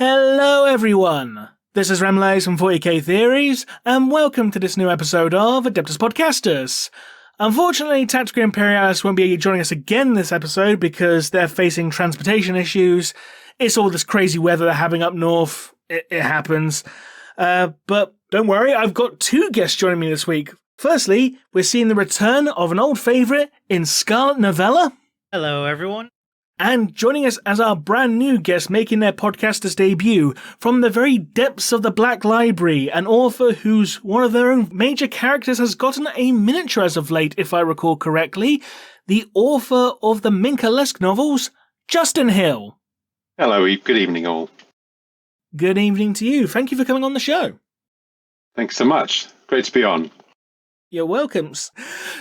Hello everyone, this is Remleiz from 40k Theories, and welcome to this new episode of Adeptus Podcastus. Unfortunately, Tactica Imperialis won't be joining us again this episode because they're facing transportation issues. It's all this crazy weather they're having up north. It happens. But don't worry, I've got two guests joining me this week. Firstly, we're seeing the return of an old favourite in ScarlettNovella. Hello, everyone. And joining us as our brand new guest making their Podcastus debut from the very depths of the Black Library, an author whose one of their own major characters has gotten a miniature as of late, if I recall correctly, the author of the Minka Lesk novels, Justin Hill. Hello, good evening all. Good evening to you. Thank you for coming on the show. Thanks so much. Great to be on. You're welcome.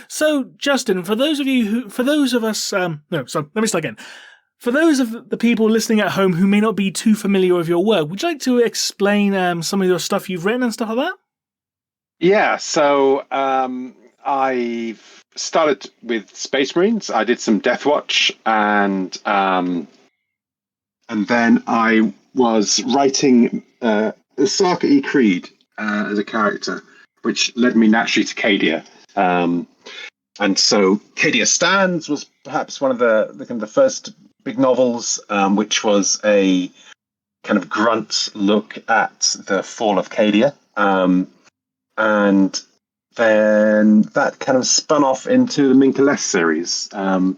So, Justin, for those of us, let me start again. For those of the people listening at home who may not be too familiar with your work, would you like to explain some of your stuff you've written and stuff like that? Yeah, so I've started with Space Marines. I did some Death Watch, and then I was writing Sarka E. Creed as a character, which led me naturally to Cadia. And so Cadia Stands was perhaps one of the first big novels, which was a kind of grunt look at the fall of Cadia. And then that kind of spun off into the Minka Lesk series. And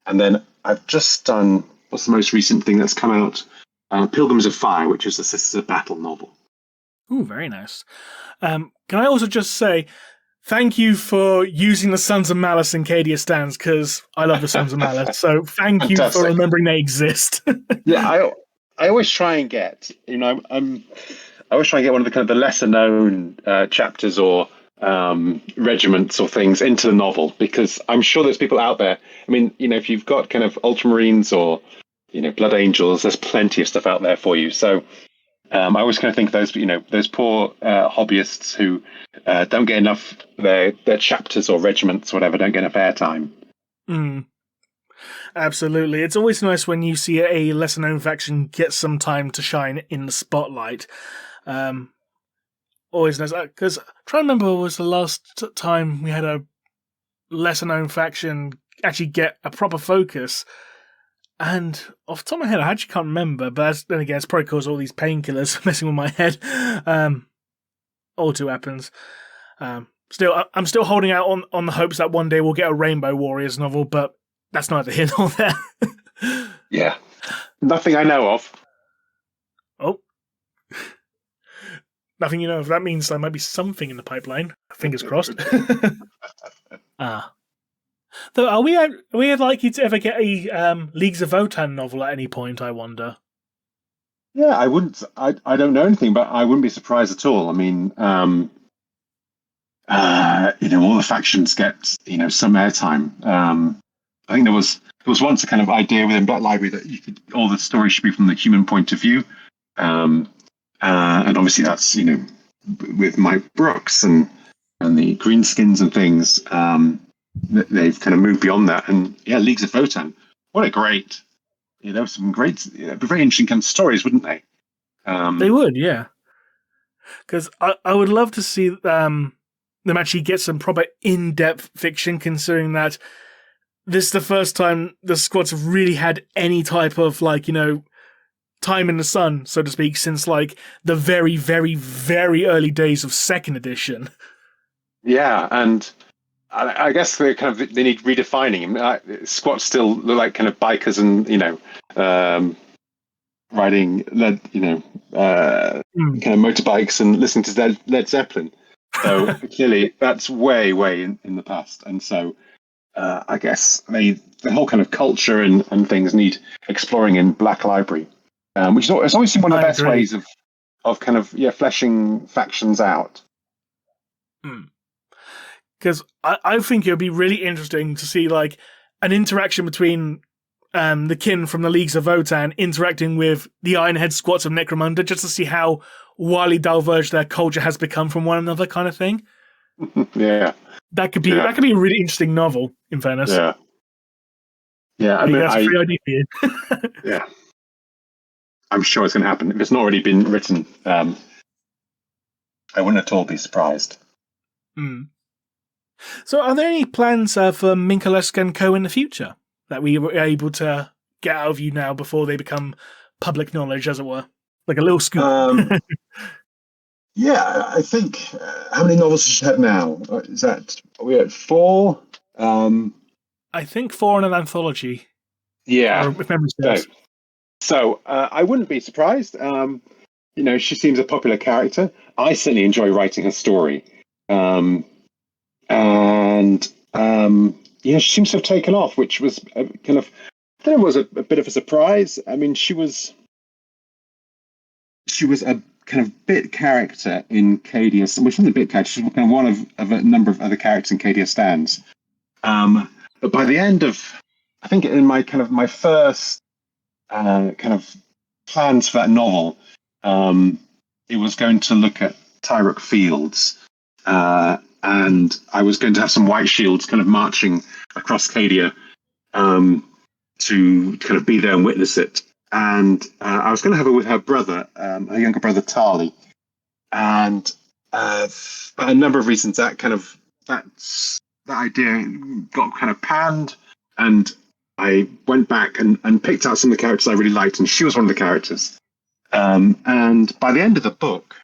then I've just done, what's the most recent thing that's come out? Pilgrims of Fire, which is the Sisters of Battle novel. Ooh, very nice. Can I also just say, thank you for using the Sons of Malice in Cadia Stands, because I love the Sons of Malice. So thank you for remembering they exist. Yeah, I always try and get, I always try and get one of the kind of the lesser known chapters or regiments or things into the novel, because I'm sure there's people out there. I mean, if you've got kind of Ultramarines or Blood Angels, there's plenty of stuff out there for you. So I always kind of think those poor hobbyists who don't get enough, their chapters or regiments or whatever don't get enough airtime. Absolutely. It's always nice when you see a lesser known faction get some time to shine in the spotlight. Always nice, because try to remember what was the last time we had a lesser known faction actually get a proper focus. And off the top of my head, I actually can't remember, but then again, it's probably because all these painkillers messing with my head. All too happens. I'm still holding out on the hopes that one day we'll get a Rainbow Warriors novel, but that's neither here nor there. Yeah. Nothing I know of. Oh. Nothing you know of. That means there might be something in the pipeline. Fingers crossed. Though, are we likely to ever get a Leagues of Votan novel at any point, I wonder? Yeah, I wouldn't. I don't know anything, but I wouldn't be surprised at all. I mean, all the factions get some airtime. I think there was once a kind of idea within Black Library that all the stories should be from the human point of view, and obviously that's with Mike Brooks and the Greenskins and things. They've kind of moved beyond that, and Leagues of Votan. What a great, some great, very interesting kind of stories, wouldn't they? They would, yeah. Because I would love to see them actually get some proper in-depth fiction, considering that this is the first time the squads have really had any type of time in the sun, so to speak, since the very, very, very early days of second edition. Yeah, and I guess they need redefining. Squats still look like kind of bikers and riding kind of motorbikes and listening to Led Zeppelin. So clearly that's way in the past, and so I guess the whole kind of culture and things need exploring in Black Library, which has always been one of the best ways of kind of fleshing factions out. Because I think it would be really interesting to see an interaction between the kin from the Leagues of Votan interacting with the Ironhead squats of Necromunda, just to see how wildly diverged their culture has become from one another, kind of thing. Yeah, that could be a really interesting novel. In fairness, yeah. I mean, that's a free idea for you. Yeah. I'm sure it's going to happen. If it's not already been written, I wouldn't at all be surprised. Mm. So are there any plans for Minka Lesk and Co. in the future that we were able to get out of you now before they become public knowledge, as it were? Like a little scoop. Yeah, I think, how many novels does she have now? Are we at 4? I think 4 in an anthology. Yeah. If memory serves. So I wouldn't be surprised. She seems a popular character. I certainly enjoy writing her story. She seems to have taken off, which was was a bit of a surprise. I mean, she was a kind of bit character in Cadia, which wasn't a bit character, she was kind of one of a number of other characters in Cadia Stands. But by the end of, I think in my first kind of plans for that novel, it was going to look at Tyrok Fields, and I was going to have some White Shields kind of marching across Cadia to kind of be there and witness it. And I was going to have it with her brother, her younger brother Tali, and for a number of reasons, that idea got kind of panned, and I went back and picked out some of the characters I really liked, and she was one of the characters. And by the end of the book,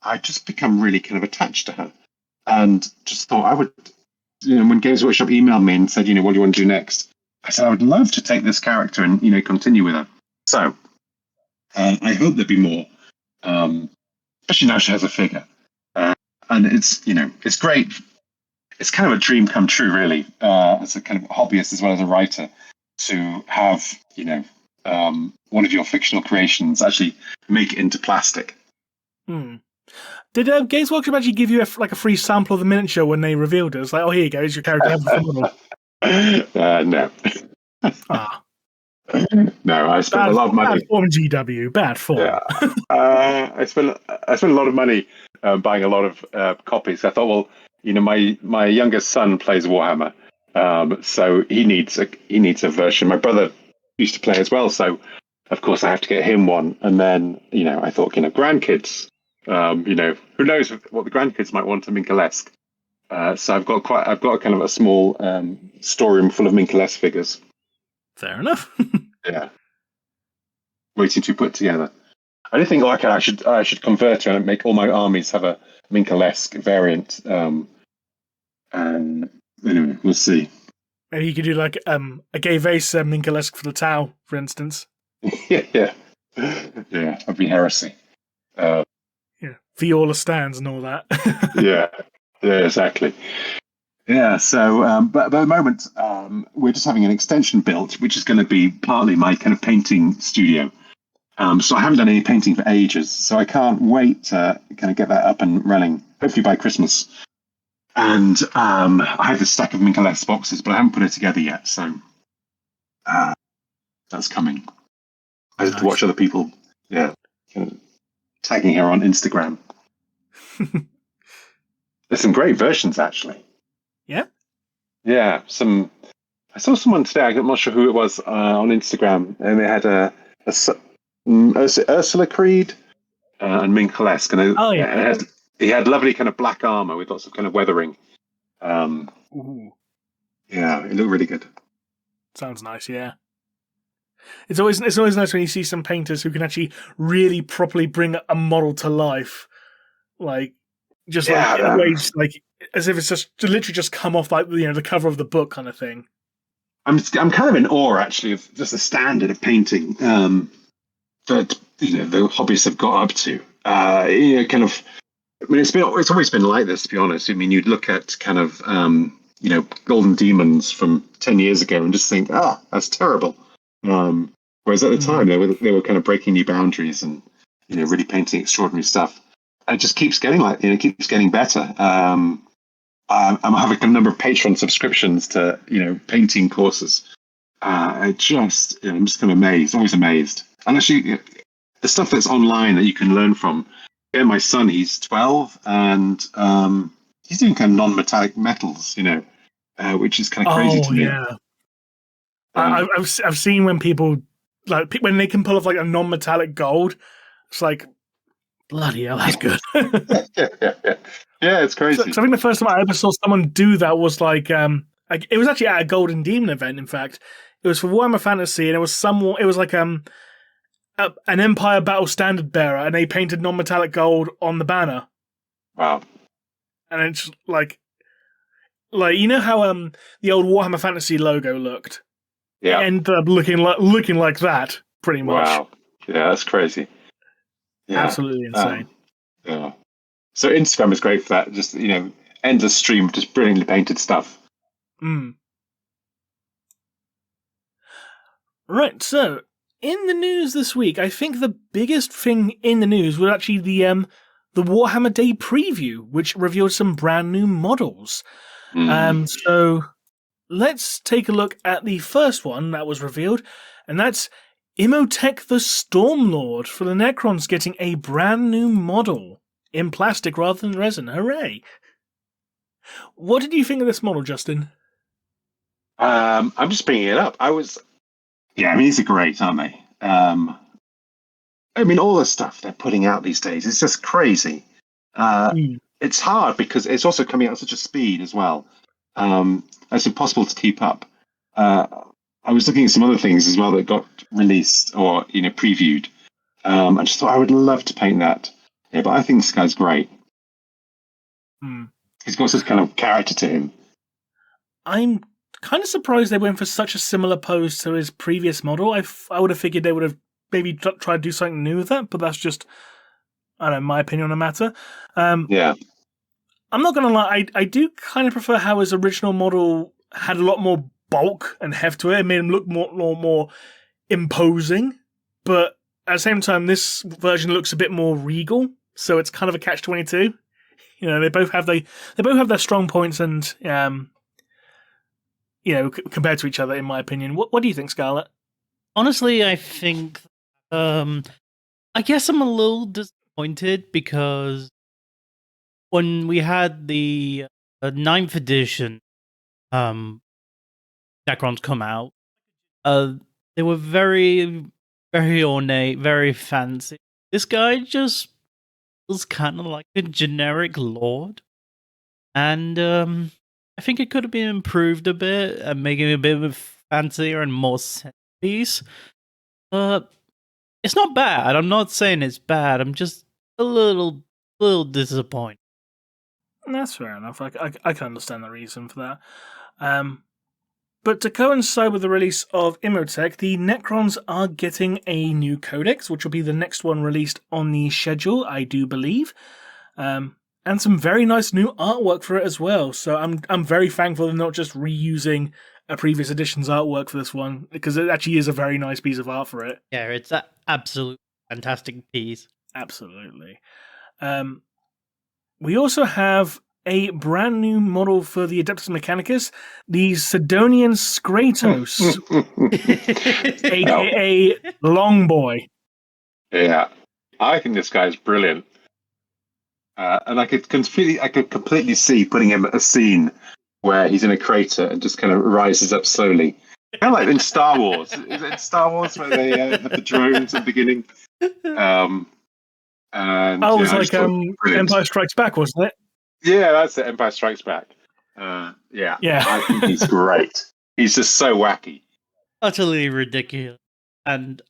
I'd just become really kind of attached to her, and just thought I would, when Games Workshop emailed me and said, what do you want to do next? I said, I would love to take this character and, continue with her. So I hope there'll be more, especially now she has a figure. And it's great. It's kind of a dream come true, really, as a kind of hobbyist as well as a writer, to have, one of your fictional creations actually make it into plastic. Did Games Workshop actually give you a free sample of the miniature when they revealed it? It's like, oh, here you go, here's your character. No. No, I spent a lot of money. Bad form, GW. Bad form. Yeah. I spent a lot of money buying a lot of copies. I thought, well, my youngest son plays Warhammer, so he needs a version. My brother used to play as well, so of course I have to get him one. And then I thought, grandkids, who knows what the grandkids might want of Minka Lesk. So I've got kind of a small storeroom full of Minka Lesk figures. Fair enough. Yeah, waiting to be put together. I didn't think, I should convert her and make all my armies have a Minka Lesk variant. And anyway, we'll see. Maybe you could do a gay vase Minka Lesk for the Tau, for instance. yeah, that'd be heresy. Viola stands and all that. yeah, exactly. Yeah, so, but at the moment, we're just having an extension built, which is going to be partly my kind of painting studio. So I haven't done any painting for ages, so I can't wait to kind of get that up and running, hopefully by Christmas. And I have this stack of Minka Lesk boxes, but I haven't put it together yet, so that's coming. I have to watch other people, kind of tagging her on Instagram. There's some great versions, actually. Yeah? Yeah, I saw someone today, I'm not sure who it was, on Instagram, and they had Ursula Creed and Minka Lesk, and he had lovely kind of black armor with lots of kind of weathering. Yeah, it looked really good. Sounds nice, yeah. It's always nice when you see some painters who can actually really properly bring a model to life, in ways as if it's just to literally just come off the cover of the book kind of thing. I'm kind of in awe actually of just the standard of painting that the hobbyists have got up to. It's always been like this, to be honest. I mean, you'd look at kind of Golden Demons from 10 years ago and just think, that's terrible. Whereas at the time they were kind of breaking new boundaries and really painting extraordinary stuff. And it just keeps getting keeps getting better. I'm having a number of Patreon subscriptions to painting courses. I'm just kind of amazed, always amazed. And actually, the stuff that's online that you can learn from. Yeah, my son, he's 12, and he's doing kind of non-metallic metals, which is kind of crazy to me. Yeah. I've seen when people like when they can pull off like a non-metallic gold, it's like bloody hell, that's good. Yeah, it's crazy. So I think the first time I ever saw someone do that was like it was actually at a Golden Demon event. In fact, it was for Warhammer Fantasy, and it was like an Empire Battle Standard Bearer, and they painted non-metallic gold on the banner. Wow. And it's like you know how the old Warhammer Fantasy logo looked. Yeah. It ended up looking like that pretty much. Wow. Yeah, that's crazy. Yeah. Absolutely insane. Yeah. So Instagram is great for that. Just endless stream of just brilliantly painted stuff. Right. So in the news this week, I think the biggest thing in the news was actually the Warhammer Day preview, which revealed some brand new models. So let's take a look at the first one that was revealed, and that's Imhotep the Stormlord for the Necrons getting a brand new model in plastic rather than resin. Hooray! What did you think of this model, Justin? I'm just bringing it up. These are great, aren't they? All the stuff they're putting out these days, it's just crazy. It's hard because it's also coming out at such a speed as well. It's impossible to keep up. I was looking at some other things as well that got released or previewed. I just thought I would love to paint that. Yeah, but I think this guy's great. He's got such kind of character to him. I'm kind of surprised they went for such a similar pose to his previous model. I would have figured they would have maybe tried to do something new with that, but that's just, I don't know, my opinion on the matter. Yeah. I'm not going to lie, I do kind of prefer how his original model had a lot more bulk and heft to it. It made him look more imposing, but at the same time, this version looks a bit more regal, so it's kind of a catch-22. They both have their strong points and compared to each other, in my opinion. What do you think, Scarlett? Honestly, I think I guess I'm a little disappointed because when we had the 9th edition Necrons come out, they were very, very ornate, very fancy. This guy just was kind of like a generic lord. And I think it could have been improved a bit and making it a bit fancier and more centerpiece. It's not bad. I'm not saying it's bad. I'm just a little disappointed. That's fair enough. I can understand the reason for that. But to coincide with the release of Imhotep, the Necrons are getting a new codex, which will be the next one released on the schedule, I do believe. And some very nice new artwork for it as well. So I'm very thankful they're not just reusing a previous edition's artwork for this one, because it actually is a very nice piece of art for it. Yeah, it's an absolute fantastic piece. Absolutely. We also have a brand new model for the Adeptus Mechanicus, the Sidonian Skratos, aka Longboy. Yeah, I think this guy's brilliant, and I could completely see putting him at a scene where he's in a crater and just kind of rises up slowly, kind of like in Star Wars. Is it in Star Wars where they have the drones at the beginning? And, it was like Empire Strikes Back, wasn't it? Yeah, that's it. Empire Strikes Back. Yeah. I think he's great. He's just so wacky. Utterly ridiculous. And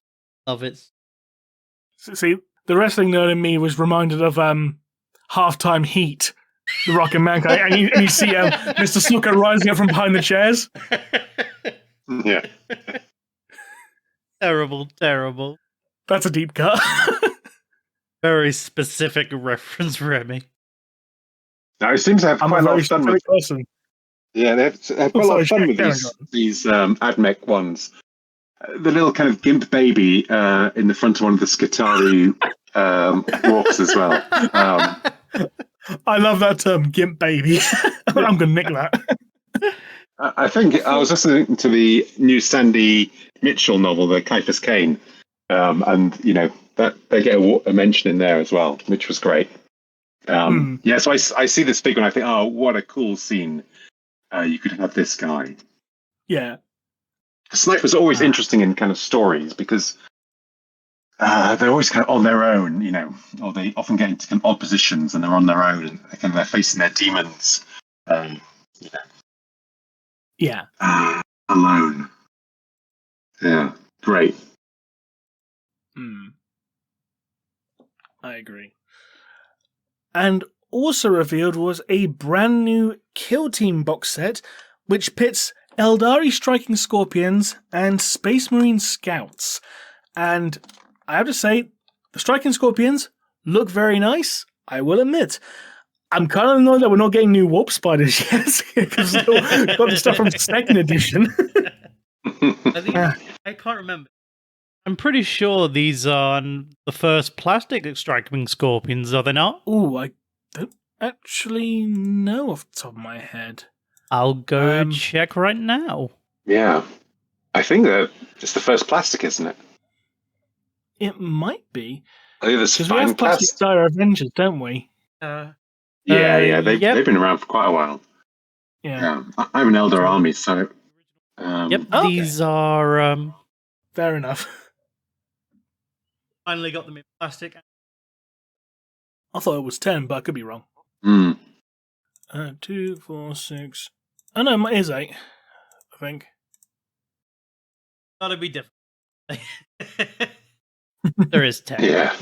love it. See, the wrestling nerd in me was reminded of Halftime Heat, the Rocket Man guy, and you see Mr. Snooker rising up from behind the chairs. Yeah. Terrible. That's a deep cut. Very specific reference, Remy. Now, it seems to have quite a lot of fun with person. Yeah, they have quite a lot of fun with these AdMech ones. The little kind of gimp baby in the front of one of the Skitarii walks as well. I love that term, gimp baby. I'm going to nick that. I think I was listening to the new Sandy Mitchell novel, the Caiaphas Cain, and that they get a mention in there as well, which was great. Yeah, so I see this figure and I think, oh, what a cool scene. You could have this guy. Yeah. Snipers are always interesting in kind of stories because they're always kind of on their own, or they often get into kind of odd positions and they're on their own and they're facing their demons, Yeah. Alone. Yeah, great. I agree. And also revealed was a brand new Kill Team box set, which pits Eldari Striking Scorpions and Space Marine Scouts. And I have to say, the Striking Scorpions look very nice, I will admit. I'm kind of annoyed that we're not getting new Warp Spiders yet, because we've still got the stuff from the second edition. I can't remember. I'm pretty sure these are the first plastic striking scorpions, are they not? Ooh, I don't actually know off the top of my head. I'll go check right now. Yeah. I think that it's the first plastic, isn't it? It might be. I think there's Because we have Plastic Dire Avengers, don't we? Yeah. They've been around for quite a while. Yeah. I'm an Elder Army, so... These are... Fair enough. Finally got them in plastic. I thought it was 10, but I could be wrong. 2, 4, 6... Oh no, it is 8, I think. Gotta be different. There is 10. Yeah.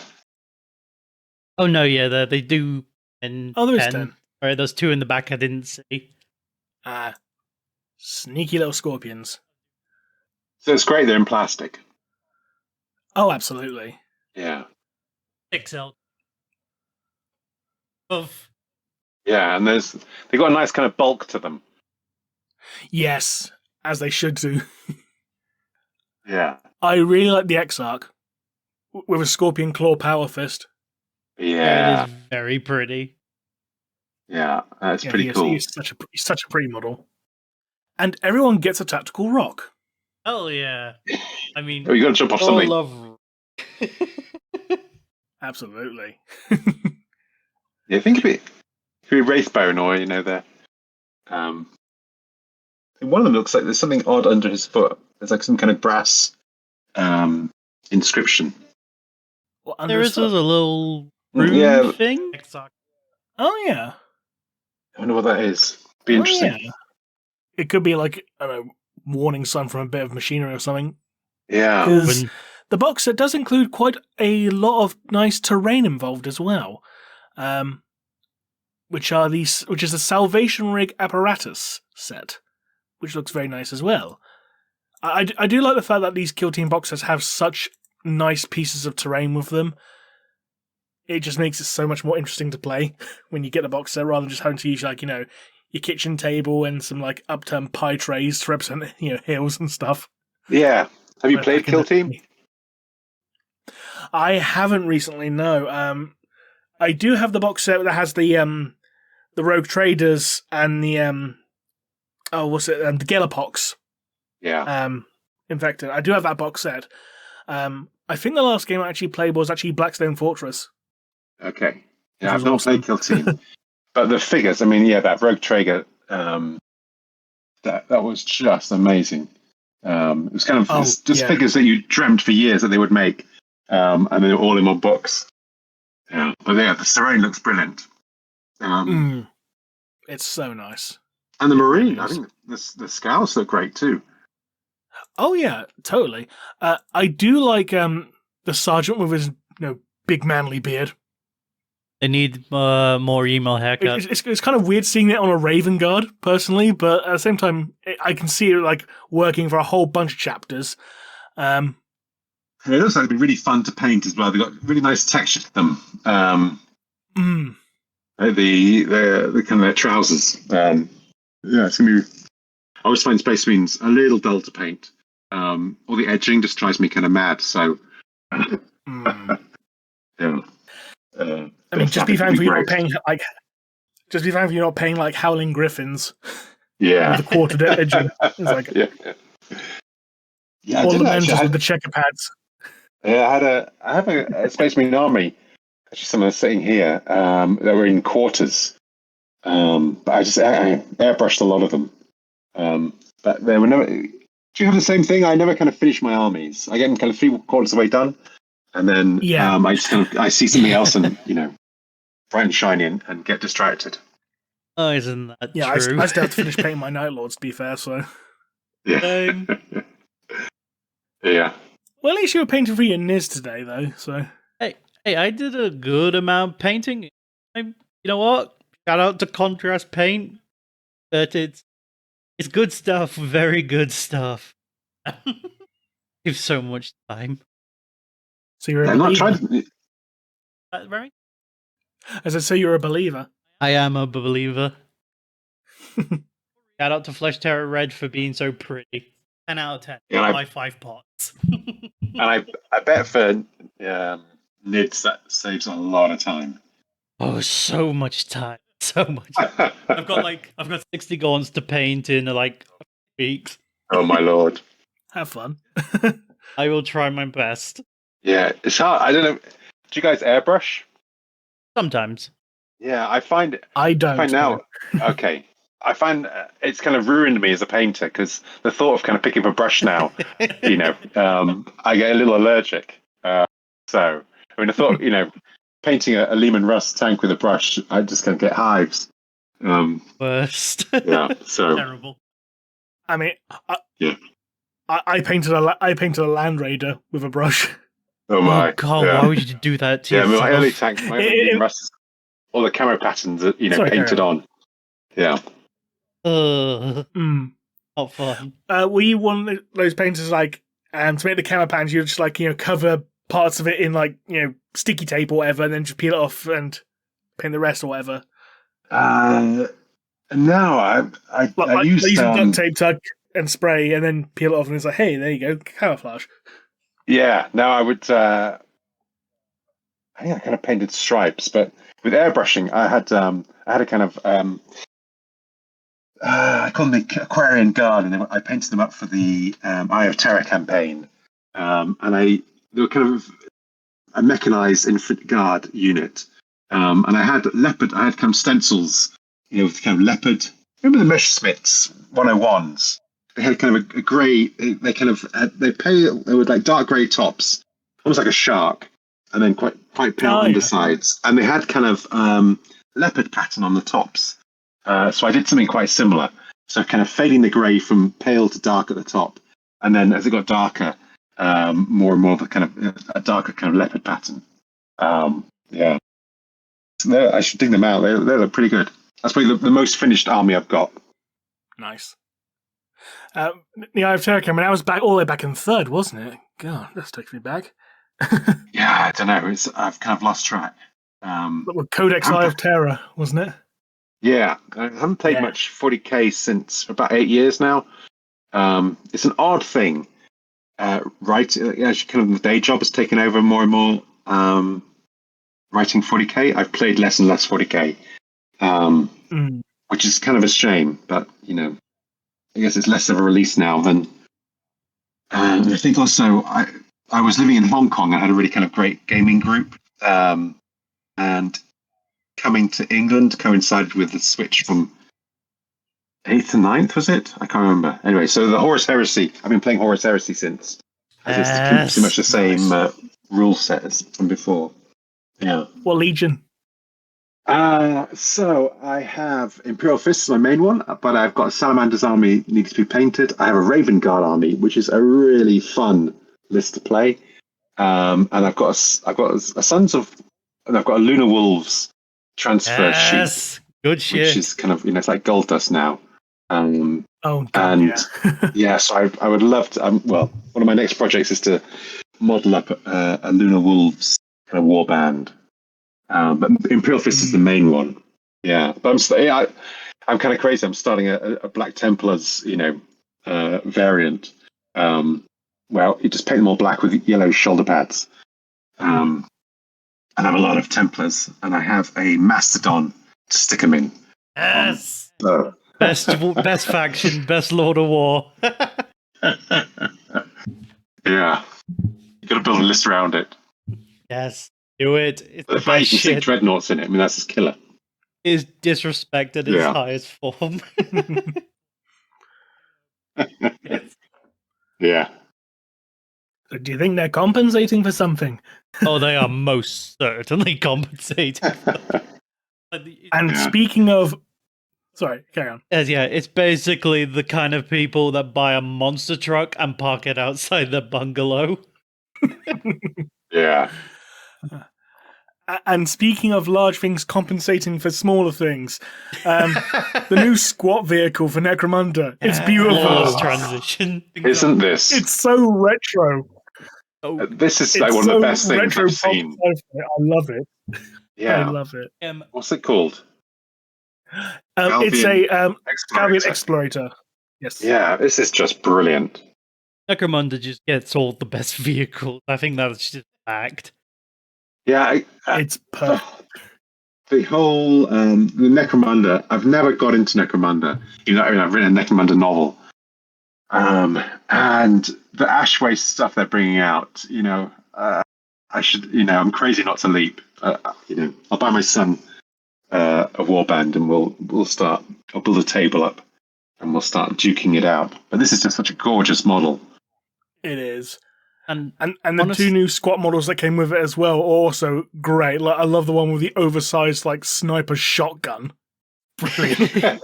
Oh no, yeah, they do. And there is 10. All right, there's 2 in the back I didn't see. Sneaky little scorpions. So it's great they're in plastic. Oh, absolutely. Yeah. XL. Yeah, and they got a nice kind of bulk to them. Yes, as they should do. Yeah. I really like the Exarch with a scorpion claw power fist. Yeah. It is very pretty. Yeah, that's pretty cool. He's such a pretty model. And everyone gets a tactical rock. Oh yeah. I mean, you got to jump off something. Love. Absolutely. Yeah, think of it. If you're Wraithbone or they're one of them looks like there's something odd under his foot. There's like some kind of brass inscription. There is a little rune thing. Oh yeah. I wonder what that is. Be interesting. Yeah. It could be like warning sign from a bit of machinery or something. Yeah. Because the box set does include quite a lot of nice terrain involved as well. Which is the Salvation Rig Apparatus set, which looks very nice as well. I do like the fact that these Kill Team box sets have such nice pieces of terrain with them. It just makes it so much more interesting to play when you get the box set rather than just having to use your kitchen table and some upturned pie trays to represent hills and stuff. Yeah. Have you played Kill Team? I haven't recently. No. I do have the box set that has the Rogue Traders and the the Galapox. Yeah. Infected. I do have that box set. I think the last game I actually played was actually Blackstone Fortress. Okay. Yeah, I've not played Kill Team. But the figures, that Rogue Traeger, that was just amazing. It was kind of figures that you dreamt for years that they would make, and they were all in one box. Yeah, but the terrain looks brilliant. It's so nice. And the Marine, I think the Scouts look great too. Oh yeah, totally. I do like the Sergeant with his big manly beard. They need more emo haircut. It's kind of weird seeing it on a Raven Guard, personally, but at the same time, I can see it working for a whole bunch of chapters. It looks like it'd be really fun to paint as well. They've got really nice texture to them. The kind of their trousers. It's gonna be. I always find Space Marines a little dull to paint. All the edging just drives me kind of mad. So, yeah. Just be thankful you're not paying Howling Griffins. Yeah. With the quartered edging. It's all the Avengers with the checker pads. Yeah, I have a Space Marine army. Actually, some of them sitting here. That were in quarters. But I airbrushed a lot of them. But they were never. Do you have the same thing? I never kind of finish my armies. I get them kind of 3/4 of the way done, and then I just I see something else and bright and shiny and get distracted. Oh, isn't that true? I still have to finish painting my Night Lords, to be fair. So yeah, yeah. Well, at least you were painting for your Niz today, though. So Hey, I did a good amount of painting. You know what? Shout out to Contrast Paint. But it's good stuff. Very good stuff. Gives so much time. So you're a I'm not believer. trying to. Right? As I say, you're a believer. I am a believer. Shout out to Flesh Terror Red for being so pretty. 10 out of 10. Yeah, My 5 pots. And I bet for Nids that saves a lot of time. Oh, so much time. So much. I've got 60 gaunts to paint in like weeks. Oh my lord. Have fun. I will try my best. Yeah, it's hard. I don't know. Do you guys airbrush? Sometimes. Yeah, I find I don't. I find now. Okay, I find it's kind of ruined me as a painter because the thought of kind of picking up a brush now, I get a little allergic. So I mean, the thought, painting a Lehman Russ tank with a brush, I just kind of get hives. Worst. Yeah, so Terrible. I mean, yeah. I painted a Land Raider with a brush. Oh my! Oh God! Yeah. Why would you do that to yourself? My early tank, my Lehman Russ, all the camo patterns, are, painted on. Yeah. Not fun. Were you one of those painters like to make the camera pans? You just cover parts of it in sticky tape or whatever, and then just peel it off and paint the rest or whatever. No, I used duct tape, tuck, and spray, and then peel it off, and it's like, hey, there you go, camouflage. Yeah, no, I would. I think I kind of painted stripes, but with airbrushing, I had a kind of I call them the Aquarian Guard, and I painted them up for the Eye of Terror campaign, and they were kind of a mechanized infantry guard unit, and I had kind of stencils, with kind of leopard. Remember the Messerschmitts 101s? They had kind of a grey. They kind of they were like dark grey tops, almost like a shark, and then quite pale undersides, and they had kind of leopard pattern on the tops. So I did something quite similar. So kind of fading the grey from pale to dark at the top, and then as it got darker, more and more of a kind of a darker kind of leopard pattern. Yeah, so I should dig them out. They're pretty good. That's probably the most finished army I've got. Nice. The Eye of Terror came, and that was back all the way back in third, wasn't it? God, that's taking me back. Yeah, I don't know. I've kind of lost track. Codex Eye of Terror, wasn't it? Yeah, I haven't played much 40k since about 8 years now. It's an odd thing, right? As kind of the day job has taken over more and more. Writing 40k, I've played less and less 40k, which is kind of a shame. But I guess it's less of a release now than. I think also I was living in Hong Kong. I had a really kind of great gaming group, and coming to England coincided with the switch from 8th to 9th, was it? I can't remember. Anyway, so the Horus Heresy. I've been playing Horus Heresy since. It's pretty much the same rule set as from before. Yeah. What legion? So I have Imperial Fists, my main one, but I've got a Salamander's army needs to be painted. I have a Raven Guard army, which is a really fun list to play. And I've got a Sons of, and I've got a Lunar Wolves transfer sheet. Good shit. Which is kind of it's like gold dust now. So I would love to. Well, one of my next projects is to model up a Lunar Wolves kind of war band. But Imperial Fist is the main one. Yeah, but I'm kind of crazy. I'm starting a Black Templars, variant. Well, you just paint them all black with yellow shoulder pads. And I have a lot of Templars, and I have a Mastodon to stick them in. Yes. Best faction, best Lord of War. Yeah, you got to build a list around it. Yes, do it. It's the fact you can see dreadnoughts in it. I mean, that's just killer. Is disrespected its highest form. Yes. Yeah. So do you think they're compensating for something? Oh, they are most certainly compensating. And speaking of... Sorry, carry on. Yeah, it's basically the kind of people that buy a monster truck and park it outside their bungalow. Yeah. And speaking of large things compensating for smaller things, the new squat vehicle for Necromunda. It's beautiful. Flawless transition. Isn't this? It's so retro. This is It's like one so of the best things retro I've seen. I love it. Yeah. I love it. What's it called? It's a Galvian Explorator. Explorator. Yes. Yeah, this is just brilliant. Necromunda just gets all the best vehicles. I think that's just fact. Yeah, It's perfect. the whole the Necromunda. I've never got into Necromunda. I've written a Necromunda novel, and the Ash Waste stuff they're bringing out. I should. I'm crazy not to leap. I'll buy my son a warband, and we'll start. I'll build a table up, and we'll start duking it out. But this is just such a gorgeous model. It is. And the two new squat models that came with it as well are also great. Like, I love the one with the oversized sniper shotgun. Brilliant.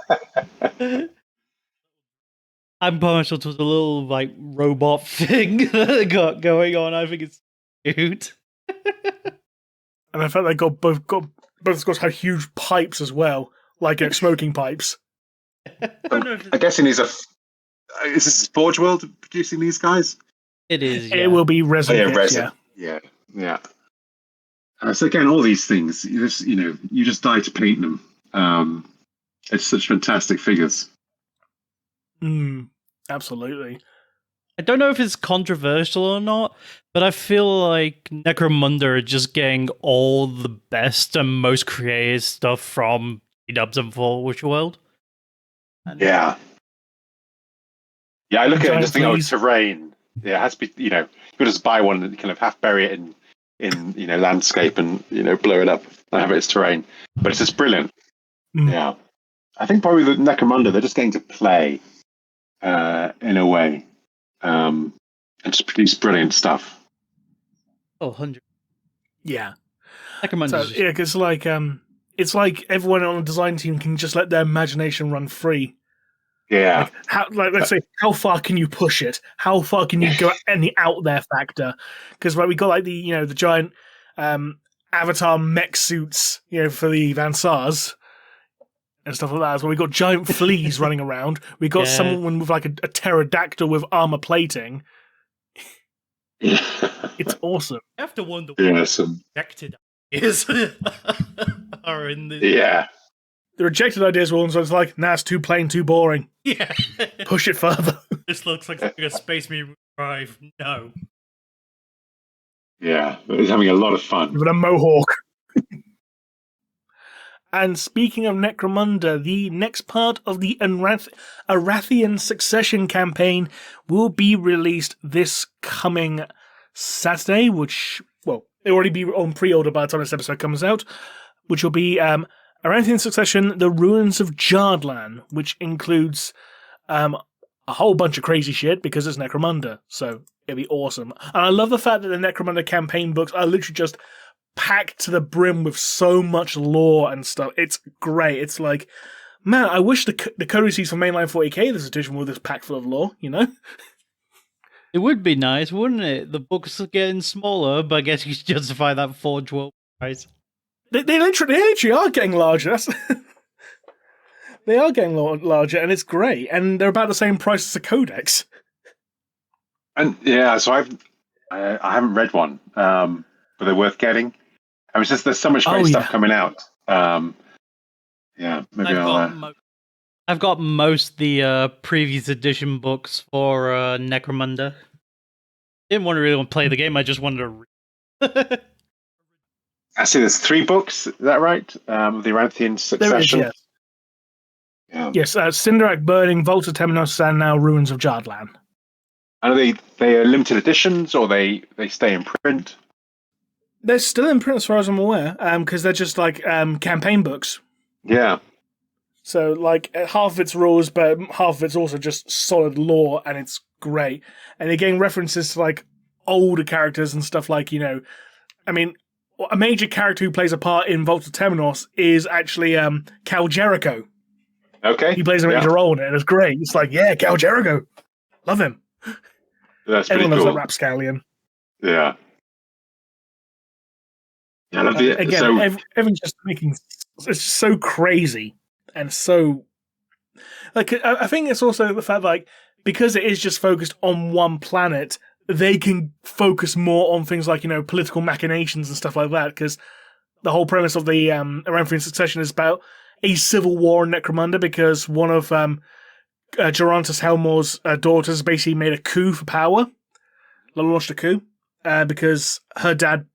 I'm partial to the little robot thing that they got going on. I think it's cute. And I felt they both squads had huge pipes as well, like smoking pipes. I'm guessing is this Forge World producing these guys? It is. Yeah. It will be resin. Resin. Yeah. So again, all these things, you just die to paint them. It's such fantastic figures. Absolutely. I don't know if it's controversial or not, but I feel like Necromunda are just getting all the best and most creative stuff from Dubs and Forge World. Yeah, I look at it and just think, terrain. Yeah, it has to be. You could just buy one and kind of half bury it in landscape and blow it up and have it as terrain. But it's just brilliant. Yeah, I think probably the Necromunda, they're just going to play in a way and just produce brilliant stuff. Oh, 100. Yeah. Necromunda. So, it's like everyone on the design team can just let their imagination run free. Yeah. Let's say, how far can you push it? How far can you go at the out there factor? Because we got the giant avatar mech suits, for the Vansars and stuff like that as well. We got giant fleas running around. We got someone with a pterodactyl with armor plating. It's awesome. I have to wonder what rejected is are in the The rejected ideas were ones where it's it's too plain, too boring. Yeah. Push it further. This looks like a Space Marine drive. No. Yeah, it's having a lot of fun. With a mohawk. And speaking of Necromunda, the next part of the Arathian Succession campaign will be released this coming Saturday, which, it will already be on pre-order by the time this episode comes out, which will be Arathian Succession, The Ruins of Jardlan, which includes a whole bunch of crazy shit because it's Necromunda, so it'll be awesome. And I love the fact that the Necromunda campaign books are literally just packed to the brim with so much lore and stuff. It's great. It's man, I wish the code receipts for Mainline 40k this edition were this packed full of lore, It would be nice, wouldn't it? The books are getting smaller, but I guess you should justify that Forge World price. They literally are getting larger. They are getting larger, and it's great. And they're about the same price as a codex. And so I haven't read one, but they're worth getting. I was just there's so much great stuff coming out. Maybe I've got most the previous edition books for Necromunda. Didn't really want to play the game. I just wanted to read. I see there's 3 books, is that right? The Arathian Succession. There is, yes. Yes, Cinderak Burning, Vaults of Temenos, and now Ruins of Jardlan. And are they limited editions, or they stay in print? They're still in print as far as I'm aware, because they're just campaign books. Yeah. So, like, half of it's rules, but half of it's also just solid lore, and it's great. And again, references to, like, older characters and stuff like, I mean, a major character who plays a part in Vault of Temenos is actually Cal Jericho. Okay. He plays a major role in it, and it's great. It's like, yeah, Cal Jericho. Love him. That's pretty Everyone cool. loves that rapscallion. Yeah. Yeah, I love the again, everyone's just making it's so crazy and so like I think it's also the fact like because it is just focused on one planet, they can focus more on things like political machinations and stuff like that. Because the whole premise of the Aramphrian Succession is about a civil war in Necromunda because one of Gerontus Helmor's daughters basically made a coup for power, launched a coup because her dad.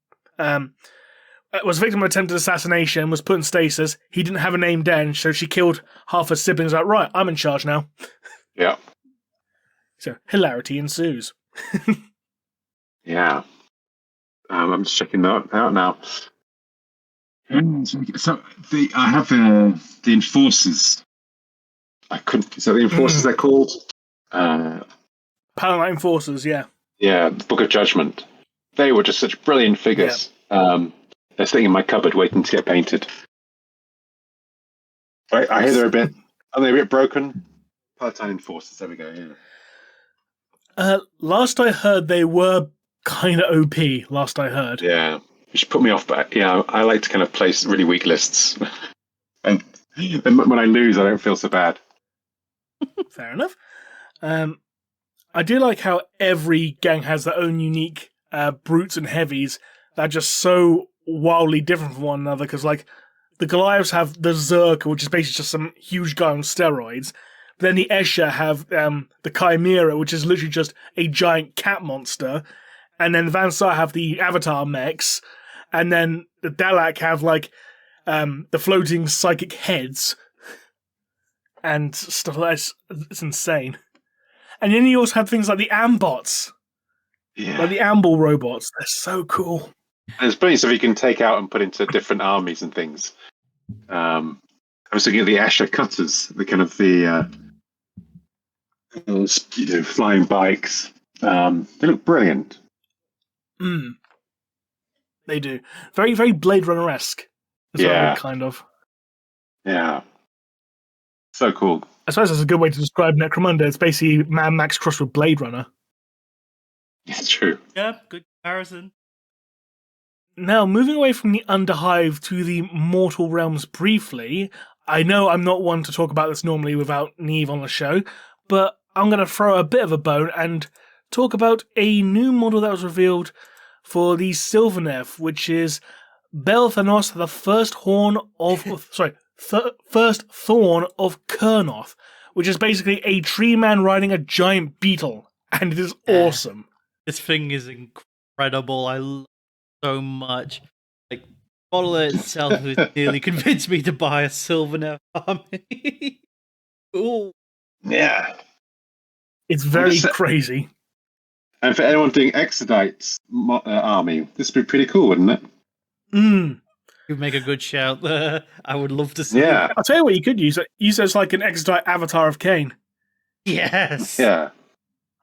Was a victim of attempted assassination, was put in stasis. He didn't have a name then, so she killed half her siblings. Like, right, I'm in charge now. Yeah. So hilarity ensues. Yeah. I'm just checking that out now. So I have the Enforcers. I couldn't. Is that the Enforcers they're called? Paladin Enforcers, yeah. Yeah, the Book of Judgment. They were just such brilliant figures. Yeah. They're sitting in my cupboard waiting to get painted. I hear they're a bit... Are they a bit broken? Palatine Enforcers, there we go, yeah. Last I heard, they were kind of OP, last I heard. Yeah, which put me off, but yeah, I like to kind of place really weak lists. And when I lose, I don't feel so bad. Fair enough. I do like how every gang has their own unique brutes and heavies that are just so wildly different from one another, because like the Goliaths have the Zerk, which is basically just some huge guy on steroids. But then the Escher have the Chimera, which is literally just a giant cat monster. And then the Vansar have the Avatar mechs. And then the Dalak have like the floating psychic heads. And stuff like that. It's insane. And then you also have things like the Ambots. Yeah. Like the Amble robots. They're so cool. And it's brilliant stuff you can take out and put into different armies and things. I was thinking of the Escher Cutters, the kind of the flying bikes. They look brilliant. They do. Very, very Blade Runner-esque. Yeah. Well, kind of. Yeah. So cool. I suppose that's a good way to describe Necromunda. It's basically Mad Max crossed with Blade Runner. It's true. Yeah, good comparison. Now, moving away from the Underhive to the Mortal Realms briefly, I know I'm not one to talk about this normally without Neve on the show, but I'm going to throw a bit of a bone and talk about a new model that was revealed for the Sylvaneth, which is Belthanos, the first thorn of Kurnoth, which is basically a tree man riding a giant beetle, and it is awesome. This thing is incredible. I love it so much. Like, model itself has nearly convinced me to buy a Sylvaneth army. Ooh. Yeah. It's very crazy. And for anyone doing Exodite's army, this would be pretty cool, wouldn't it? You'd make a good shout there. I would love to see. Yeah. I'll tell you what you could use. Use it as like an Exodite avatar of Cain. Yes. Yeah.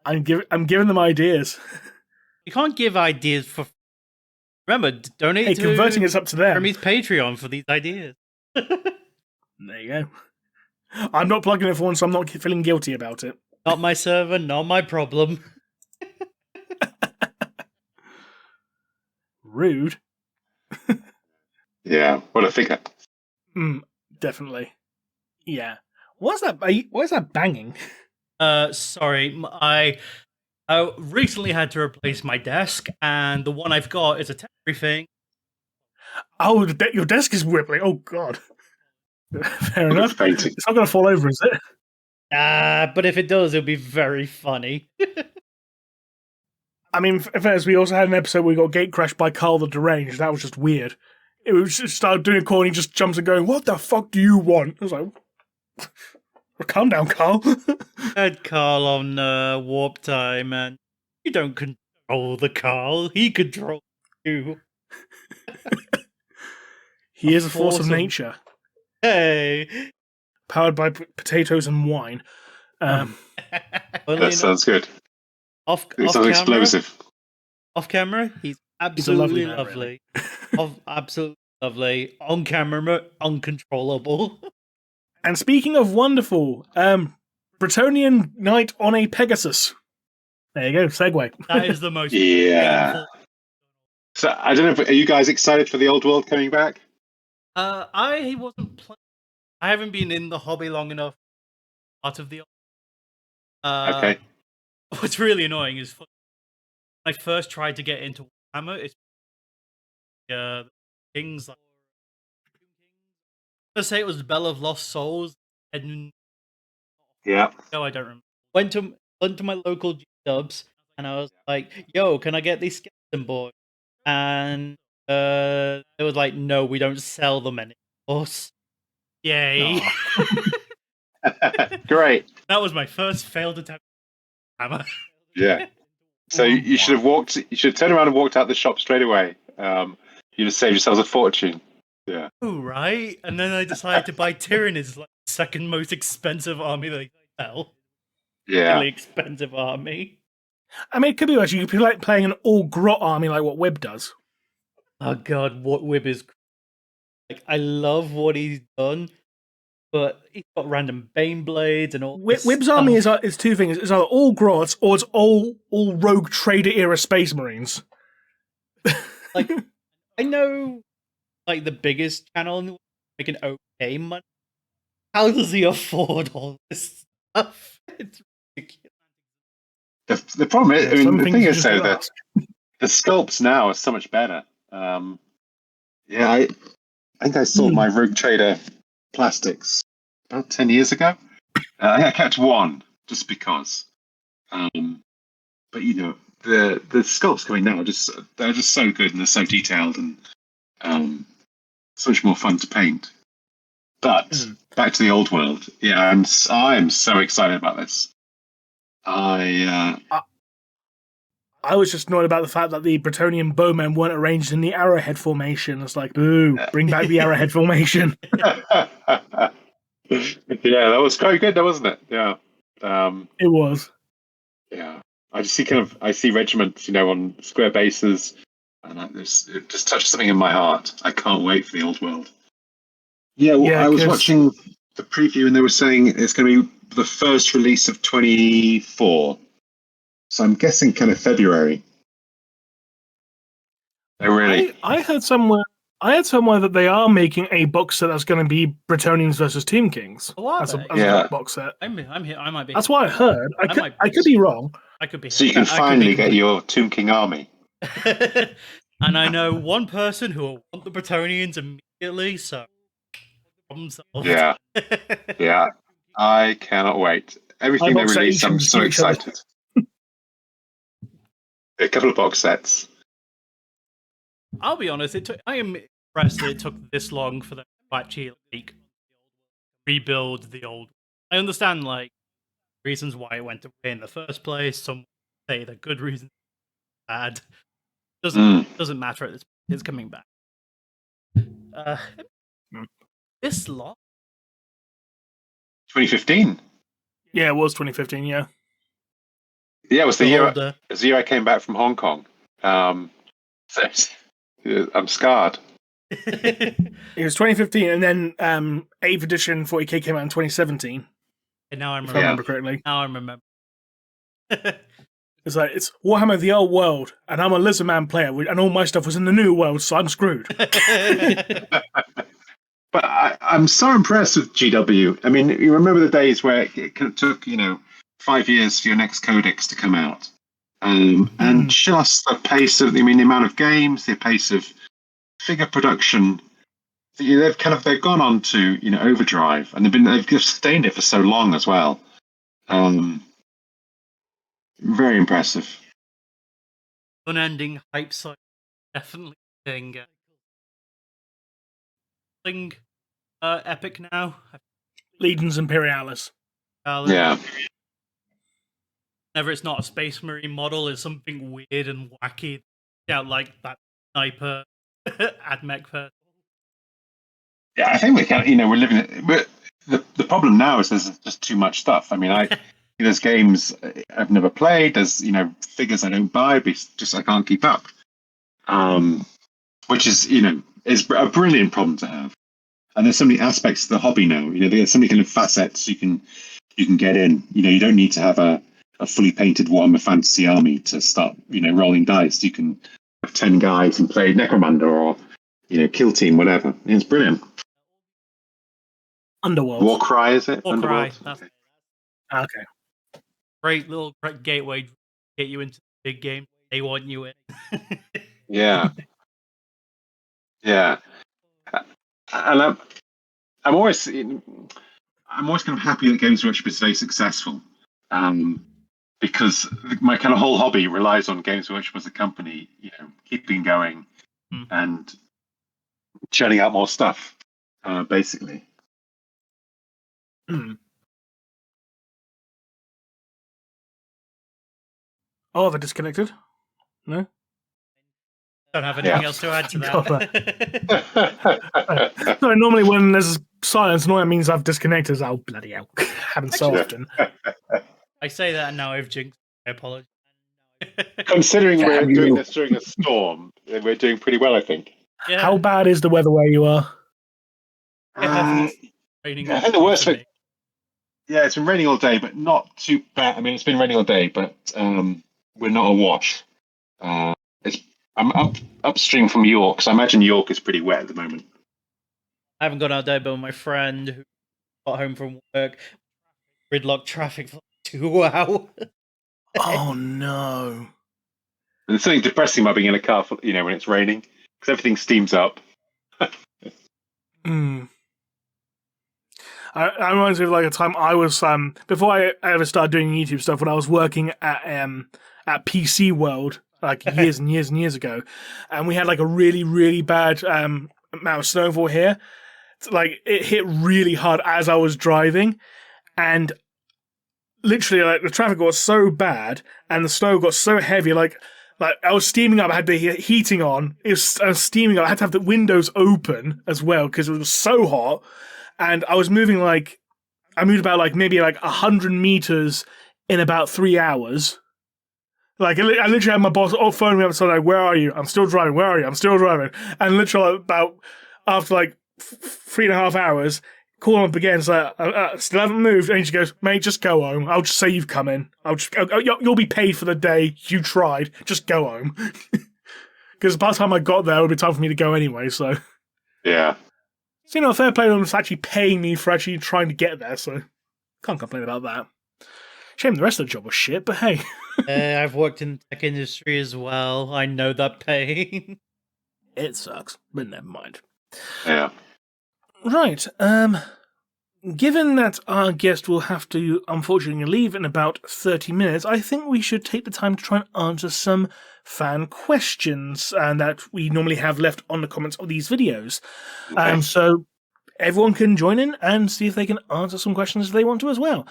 I'm giving them ideas. You can't give ideas for... Remember, donate to... converting is up to them. Remleiz Patreon for these ideas. There you go. I'm not plugging it for one, so I'm not feeling guilty about it. Not my server, not my problem. Rude. Yeah, what a figure. Definitely. Yeah. What's that banging? Sorry, I recently had to replace my desk, and the one I've got is a temporary thing. Oh, your desk is wibbling. Oh, God. Fair enough. Fainting. It's not going to fall over, is it? But if it does, it'll be very funny. I mean, as we also had an episode where we got gate crashed by Carl the Deranged. That was just weird. It was just started doing a call and he just jumps and going, "What the fuck do you want?" I was like, calm down, Carl. I had Carl on warp time, and you don't control the Carl. He controls you. He is a force of nature. Hey. powered by potatoes and wine. That sounds good. Off It sounds camera, explosive. Off camera, he's He's a lovely absolutely man, lovely. Absolutely lovely. On camera, uncontrollable. And speaking of wonderful, Bretonian knight on a Pegasus. There you go, segue. That is the most Yeah. painful. So I don't know. Are you guys excited for the old world coming back? I wasn't playing. I haven't been in the hobby long enough. Part of the. Okay. What's really annoying is when I first tried to get into Warhammer, it's things like. Let's say it was Bell of Lost Souls, and Yeah. no, I don't remember. Went to my local G-Dubs, and I was like, "Yo, can I get these skeleton boards?" And they was like, "No, we don't sell them anymore." Yay! Great. That was my first failed attempt. Hammer. Yeah. So you should have walked. You should have turned around and walked out the shop straight away. You'd have saved yourselves a fortune. Yeah. Oh, right. And then I decided to buy Tyranids, like the second most expensive army they sell. Yeah. Really expensive army. I mean, it could be worse. You could be like playing an all grot army like what Wib does. Oh god, what Wib is like. I love what he's done, but he's got random Bane Blades and all. Wib's army is two things. It's either all grots or it's all rogue trader era space marines. Like, I know, like the biggest channel in the world making okay money. How does he afford all this stuff? It's ridiculous. The problem is, I mean, Some the things thing you is, just though, gotta that ask. the sculpts now are so much better. Yeah, I think I sold my Rogue Trader plastics about 10 years ago. I think I kept one just because. But you know, the sculpts coming now they're just so good and they're so detailed and so much more fun to paint. But back to the old world. Yeah, I am so excited about this. I was just annoyed about the fact that the Bretonian bowmen weren't arranged in the arrowhead formation. It's like, boo, bring back the arrowhead formation. Yeah, that was quite good, though, wasn't it? Yeah. It was. Yeah. I see regiments, on square bases, and it just touched something in my heart. I can't wait for the old world. Yeah, well, I was watching the preview, and they were saying it's going to be the first release of 24. So I'm guessing kind of February. Oh, really? I heard somewhere that they are making a box set that's going to be Bretonians versus Tomb Kings. As a box set. I'm here. I might be. That's what I heard. I could be wrong. I could be. So you can finally get your Tomb King army. And I know one person who will want the Bretonians immediately. So problem solved. Yeah, yeah. I cannot wait. Everything they release, I'm so excited. A couple of box sets. I'll be honest. I am impressed that it took this long for them to actually rebuild the old. I understand reasons why it went away in the first place. Some say the good reasons, bad. Doesn't matter at this point. It's coming back. This long. 2015. Yeah, it was 2015. Yeah. Yeah, it was the year I came back from Hong Kong. I'm scarred. It was 2015, and then 8th edition 40k came out in 2017. And now I remember correctly. Now I remember. It's like, it's Warhammer the old world, and I'm a Lizardman player, and all my stuff was in the new world, so I'm screwed. But I'm so impressed with GW. I mean, you remember the days where it took, 5 years for your next codex to come out. And just the pace of, the amount of games, the pace of figure production, they've gone on to, overdrive, and they've sustained it for so long as well. Very impressive. Unending hype cycle, definitely thing. Epic now. Legions Imperialis. Yeah. Whenever it's not a Space Marine model, it's something weird and wacky. Yeah, like that sniper AdMech person. Yeah, I think we're living it. But the problem now is there's just too much stuff. I mean, there's games I've never played. There's figures I don't buy because just I can't keep up. Which is is a brilliant problem to have. And there's so many aspects to the hobby now. There's so many kind of facets you can get in. You don't need to have a fully painted Warhammer Fantasy army to start rolling dice. You can have 10 guys and play Necromunda or Kill Team, whatever. It's brilliant. Underworld. Warcry, is it? Warcry. Okay. Great gateway to get you into the big game. They want you in. Yeah. Yeah. And I'm always kind of happy that Games Workshop is very successful, because my kind of whole hobby relies on Games Workshop as a company, keeping going and churning out more stuff, basically. Oh, they're disconnected? No? Don't have anything else to add to that. No, normally when there's silence, that means I've disconnected. Oh, bloody hell. Happens so often. I say that and now I've jinxed. I apologize. Considering we're doing this during a storm, we're doing pretty well, I think. Yeah. How bad is the weather where you are? I think the worst of it. Yeah, it's been raining all day, but not too bad. I mean, it's been raining all day, but we're not awash. I'm upstream from York, so I imagine York is pretty wet at the moment. I haven't gone out there, but my friend who got home from work, gridlock traffic for 2 hours. Oh no! And there's something depressing about being in a car, when it's raining, because everything steams up. I reminds me of like a time I was before I ever started doing YouTube stuff, when I was working at PC World, like years and years and years ago, and we had like a really, really bad amount of snowfall here. Like it hit really hard as I was driving, and literally like the traffic got so bad and the snow got so heavy, like I was steaming up. I had the heating on. I was steaming up. I had to have the windows open as well because it was so hot, and I was moving I moved about maybe 100 meters in about 3 hours. I literally had my boss phoning me up and saying, "Where are you? I'm still driving. Where are you? I'm still driving." And literally about after 3.5 hours, call him up again. It's still haven't moved. And he just goes, "Mate, just go home. I'll just say you've come in. You'll be paid for the day you tried. Just go home." Because by the time I got there, it would be time for me to go anyway. So yeah. So fair play to them for actually paying me for actually trying to get there. So can't complain about that. Shame the rest of the job was shit, but hey. I've worked in the tech industry as well. I know that pain. It sucks, but never mind. Yeah. Right. Given that our guest will have to unfortunately leave in about 30 minutes, I think we should take the time to try and answer some fan questions that we normally have left on the comments of these videos. Okay. So everyone can join in and see if they can answer some questions if they want to as well.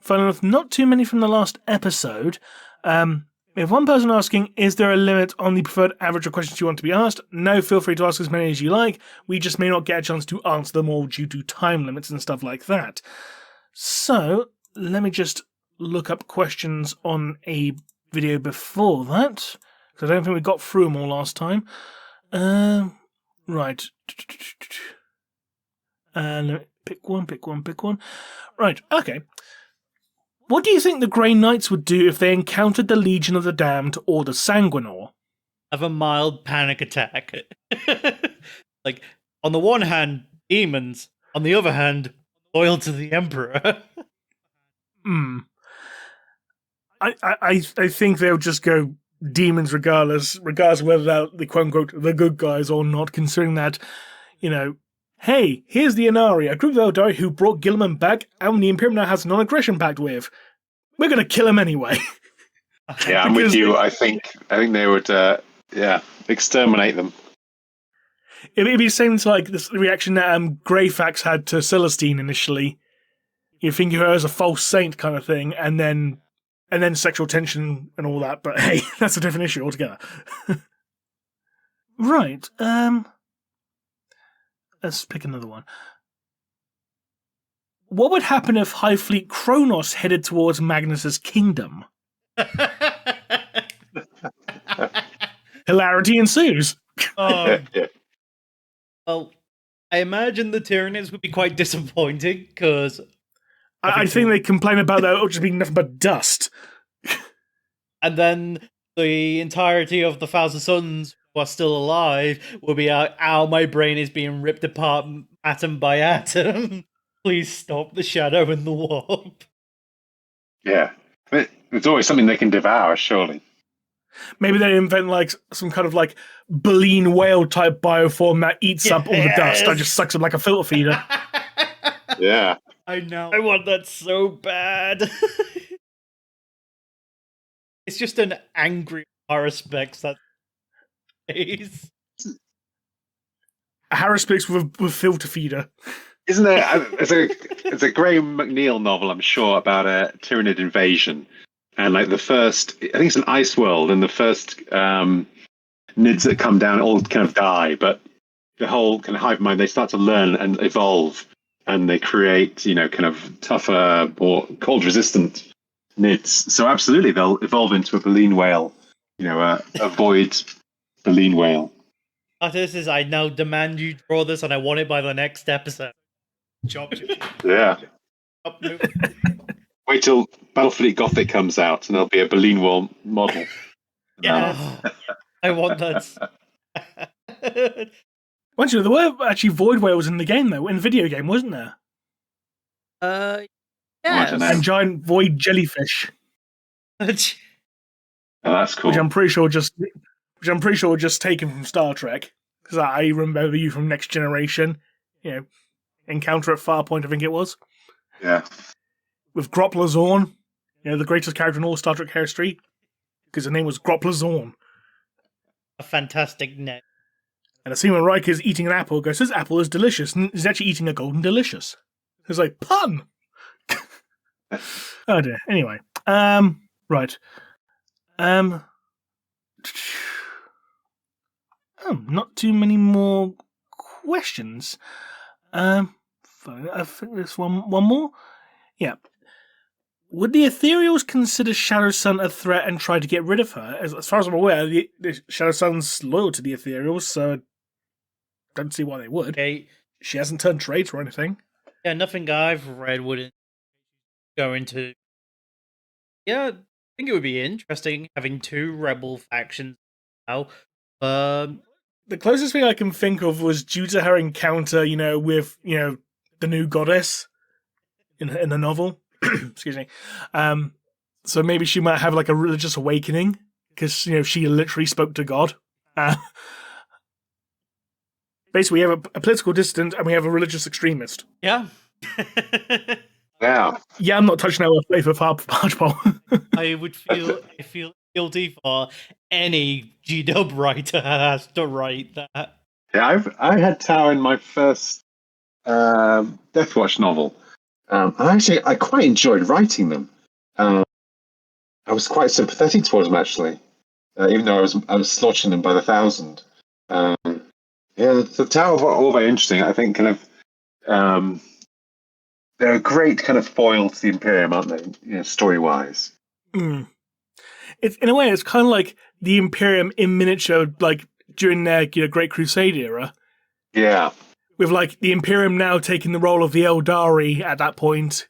Funny enough, not too many from the last episode. We have one person asking, is there a limit on the preferred average of questions you want to be asked? No, feel free to ask as many as you like. We just may not get a chance to answer them all due to time limits and stuff like that. So, let me just look up questions on a video before that, because I don't think we got through them all last time. Right. Let me pick one. Right, okay. What do you think the Grey Knights would do if they encountered the Legion of the Damned or the Sanguinor? Have a mild panic attack. On the one hand, demons. On the other hand, loyal to the Emperor. I think they'll just go demons regardless of whether they're the quote-unquote the good guys or not, considering that, hey, here's the Inari, a group of Eldari who brought Gilliman back and the Imperium now has a non-aggression pact with. We're going to kill him anyway. Yeah, I'm with you. I think they would, exterminate them. It'd be the same to this reaction that Greyfax had to Celestine initially. You think of her as a false saint kind of thing, and then sexual tension and all that. But hey, that's a different issue altogether. Right. let's pick another one. What would happen if High Fleet Kronos headed towards Magnus's kingdom? Hilarity ensues. Well, I imagine the Tyranids would be quite disappointing because I think they complain about that just being nothing but dust. And then the entirety of the Thousand Suns who are still alive will be out, ow, my brain is being ripped apart atom by atom. Please stop the shadow and the warp. Yeah. There's always something they can devour, surely. Maybe they invent like some kind of like baleen whale type bioform that eats up all the dust and just sucks up like a filter feeder. Yeah. I know. I want that so bad. It's just an angry Haruspex that face. Haruspex with filter feeder. Isn't there? It's a Graham McNeil novel, I'm sure, about a Tyranid invasion, and like the first, I think it's an ice world, and the first Nids that come down all kind of die, but the whole kind of hive mind, they start to learn and evolve, and they create, kind of tougher or cold resistant Nids. So absolutely, they'll evolve into a baleen whale, a void baleen whale. Artists, I now demand you draw this, and I want it by the next episode. Job. Yeah. Wait till Battlefleet Gothic comes out, and there'll be a baleen whale model. Yeah, I want that. Once there were actually void whales in the game, though, in the video game, wasn't there? Yeah. And giant void jellyfish. That's cool. Which I'm pretty sure just taken from Star Trek, because I remember you from Next Generation. Encounter at Farpoint, I think it was. Yeah. With Groppler Zorn, the greatest character in all Star Trek history, because his name was Groppler Zorn. A fantastic name. And the scene when Riker's eating an apple goes, "This apple is delicious," and he's actually eating a golden delicious. It's like, pun! Oh dear. Anyway. Right. Not too many more questions. I think there's one more. Yeah. Would the Ethereals consider Shadow Sun a threat and try to get rid of her? As far as I'm aware, the Shadow Sun's loyal to the Ethereals, so I don't see why they would. Okay. She hasn't turned traitor or anything. Yeah, nothing I've read would go into. Yeah, I think it would be interesting having two rebel factions now. The closest thing I can think of was due to her encounter, with, the new goddess in the novel. Excuse me. So maybe she might have like a religious awakening because, she literally spoke to God. Basically, we have a political dissident and we have a religious extremist. Yeah. Yeah. Yeah, I'm not touching our faith with Archibald. I feel guilty for any G-dub writer has to write that. Yeah, I had Tau in my first Deathwatch novel. I quite enjoyed writing them. I was quite sympathetic towards them, actually, even though I was slaughtering them by the thousand. The Tau are all very interesting. I think kind of they're a great kind of foil to the Imperium, aren't they? Story-wise. Mm. It's in a way, it's kind of like the Imperium in miniature, like during their Great Crusade era. Yeah. With like the Imperium now taking the role of the Eldari at that point,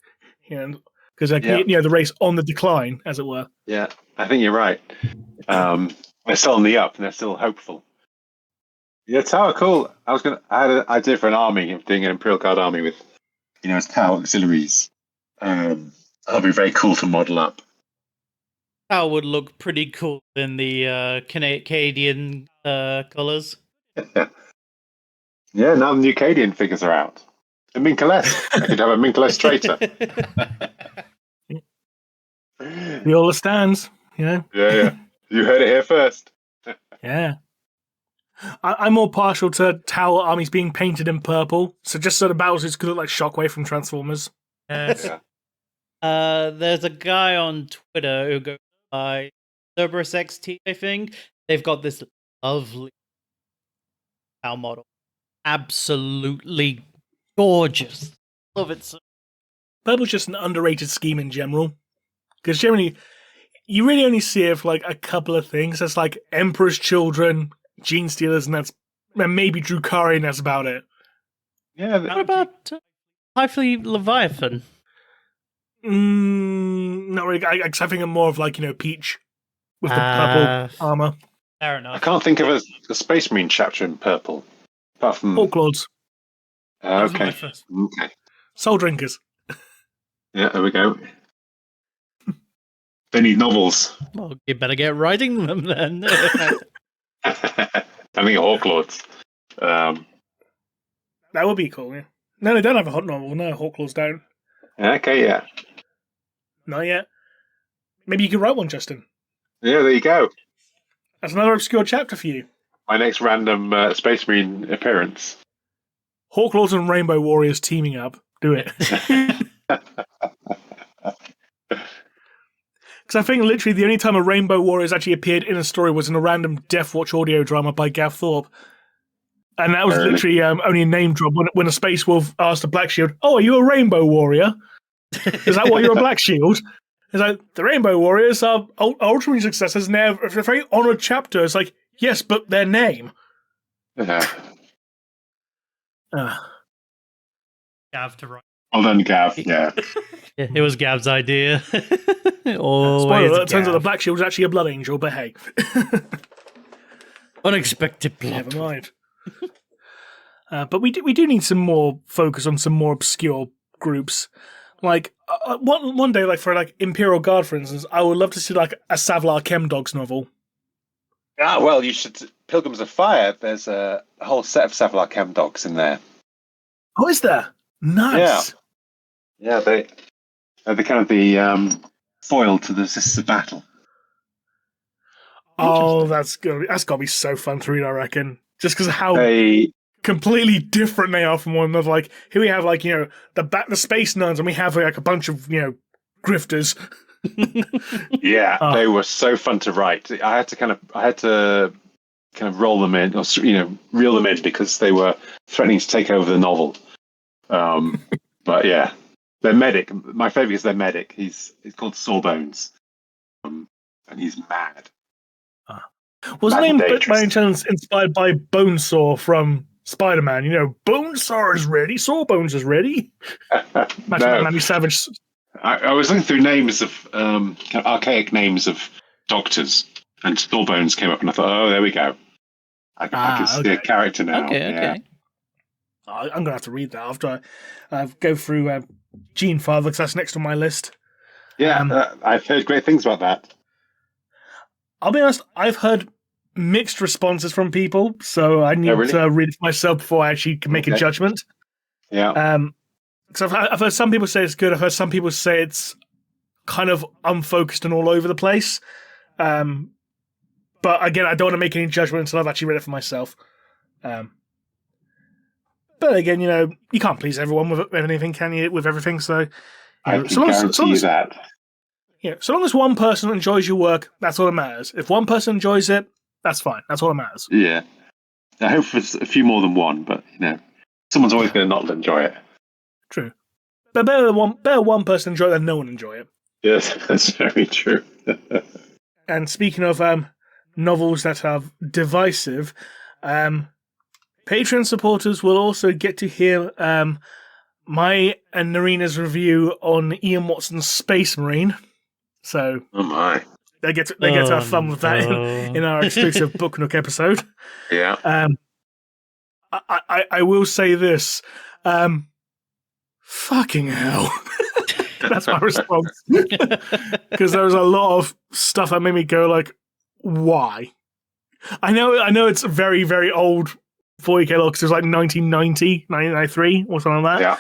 because the race on the decline, as it were. Yeah, I think you're right. They're still on the up, and they're still hopeful. Yeah, Tau are cool. I had an idea for an army, doing an Imperial Guard army with, as Tau auxiliaries. That'll be very cool to model up. That would look pretty cool in the Canadian colours. Yeah, now the new Cadian figures are out. And Minka Lesk. I could have a Minka Lesk traitor. The all stands, Yeah. You heard it here first. Yeah. I'm more partial to Tau armies being painted in purple, so just so the battlesuits could look like Shockwave from Transformers. Yes. There's a guy on Twitter who goes by Cerberus XT, I think. They've got this lovely Tau model. absolutely gorgeous. Love it so. Purple's just an underrated scheme in general. Because generally, you really only see it for like a couple of things. That's like Emperor's Children, Gene Stealers, and maybe Drukari, and that's about it. Yeah. What about Highfleet Leviathan? Not really. I think I'm more of like, Peach with the purple armor. Fair I enough. can't think of a Space Marine chapter in purple. Apart from... Hawklords. Okay. first. Okay. Soul Drinkers. Yeah, there we go. They need novels. Well, you better get writing them then. I think Hawklords. That would be cool, yeah. No, they don't have a hot novel. No, Hawklords don't. Okay, yeah. Not yet. Maybe you could write one, Justin. Yeah, there you go. That's another obscure chapter for you. My next random Space Marine appearance. Hawklords and Rainbow Warriors teaming up. Do it. Because I think literally the only time a Rainbow Warriors actually appeared in a story was in a random Death Watch audio drama by Gav Thorpe. And that was literally only a name drop when a Space Wolf asked a Black Shield, "Oh, are you a Rainbow Warrior? Is that why you're a Black Shield?" It's like, the Rainbow Warriors are Ultramarine successors, and they're a very honoured chapter. It's like, yes, but their name. Yeah. Gav to write. Well done, Gav. Yeah. It was Gav's idea. Spoiler Always alert, it turns out the Gav. Black Shield was actually a Blood Angel, but hey. Unexpected plot. Never mind. But we do need some more focus on some more obscure groups. Like, one day, like for like Imperial Guard, for instance, I would love to see like a Savlar Chemdogs novel. Ah, well, you should... Pilgrims of Fire, there's a whole set of Savlar Chemdogs in there. Oh, is there? Nice. Yeah, they're kind of the foil to the Sisters of Battle. Oh, that's gotta be so fun to read, I reckon. Just because of how They... completely different they are from one another. Like, here we have like, the space nuns, and we have like a bunch of, grifters. Yeah, they were so fun to write. I had to kind of roll them in, or reel them in, because they were threatening to take over the novel. But yeah, their medic. My favorite is their medic. He's called Sawbones, and he's mad. Was the name dangerous. by any chance inspired by Bonesaw from Spider-Man? Bonesaw is ready, Sawbones is ready. Imagine that Manny Savage. I was looking through names of kind of archaic names of doctors, and Sawbones came up, and I thought, oh, there we go. I can see a character now. Okay. I'm going to have to read that after I go through Gene Father, because that's next on my list. Yeah, I've heard great things about that. I'll be honest, I've heard mixed responses from people, so I need to read it for myself before I actually can make a judgment. Yeah. Because I've heard some people say it's good. I've heard some people say it's kind of unfocused and all over the place. But again, I don't want to make any judgment until I've actually read it for myself. But again, you can't please everyone with anything, can you? With everything, so I can guarantee you that. Yeah, so long as one person enjoys your work, that's all that matters. If one person enjoys it, that's fine. That's all that matters. Yeah. I hope for a few more than one, but someone's always going to not enjoy it. True. But better one person enjoy it than no one enjoy it. Yes, that's very true. And speaking of novels that are divisive, Patreon supporters will also get to hear my and Narina's review on Ian Watson's Space Marine. So oh my. They get to have fun with that in our exclusive Book Nook episode. Yeah. I will say this. Fucking hell. That's my response. Because there was a lot of stuff that made me go like, why? I know it's very, very old 40k log, because it was like 1990, 1993, or something like that. Yeah.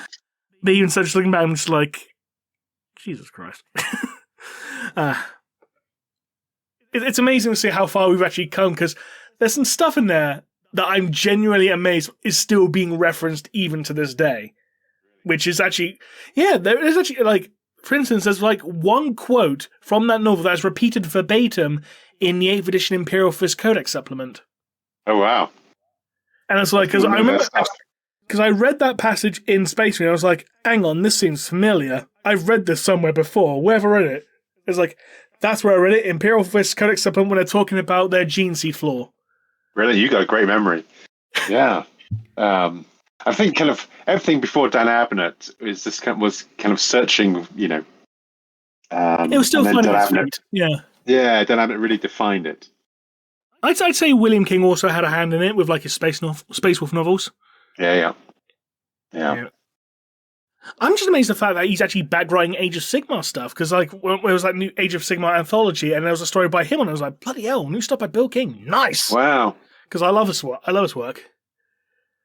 But even so, just looking back, I'm just like, Jesus Christ. It's amazing to see how far we've actually come, because there's some stuff in there that I'm genuinely amazed is still being referenced even to this day. Which is actually, there is actually, like, for instance, there's like one quote from that novel that is repeated verbatim in the 8th edition Imperial Fist Codex supplement. Oh, wow. And it's like, because I remember, because I read that passage in Space Marine, and I was like, hang on, this seems familiar. I've read this somewhere before. Where have I read it? It's like, that's where I read it. Imperial Fist Codex Supplement when they're talking about their gene seed flaw. Really? You got a great memory. Yeah. I think kind of everything before Dan Abnett was kind of searching, you know. It was still finding its feet. Yeah. Yeah, Dan Abnett really defined it. I'd say William King also had a hand in it with like his Space Wolf novels. Yeah. I'm just amazed at the fact that he's actually back writing Age of Sigmar stuff, because like when it was like new Age of Sigmar anthology, and there was a story by him, and I was like, bloody hell, new stuff by Bill King, nice. Wow. Because I love his work. I love his work.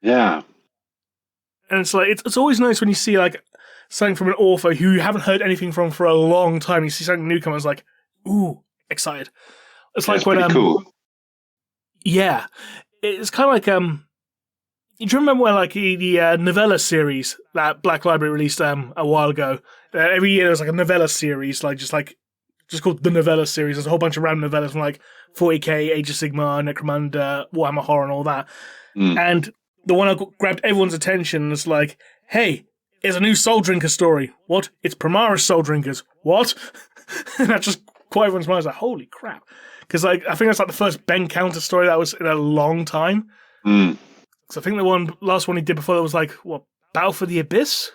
Yeah. And it's like it's always nice when you see like something from an author who you haven't heard anything from for a long time. You see something new come, and it's like, ooh, excited. It's like when cool. Yeah, it's kind of like do you remember when like the novella series that Black Library released a while ago? Every year there's like a novella series, just called the novella series. There's a whole bunch of random novellas from like 40k, Age of Sigmar, Necromunda, Warhammer Horror, and all that. And the one I grabbed everyone's attention is like, hey, it's a new Soul Drinker story. What? It's Primaris Soul Drinkers. What? And that just quite everyone's mind. I was like, holy crap. Because like, I think that's like the first Ben Counter story that was in a long time. So I think the last one he did before that was like, what, Battle for the Abyss?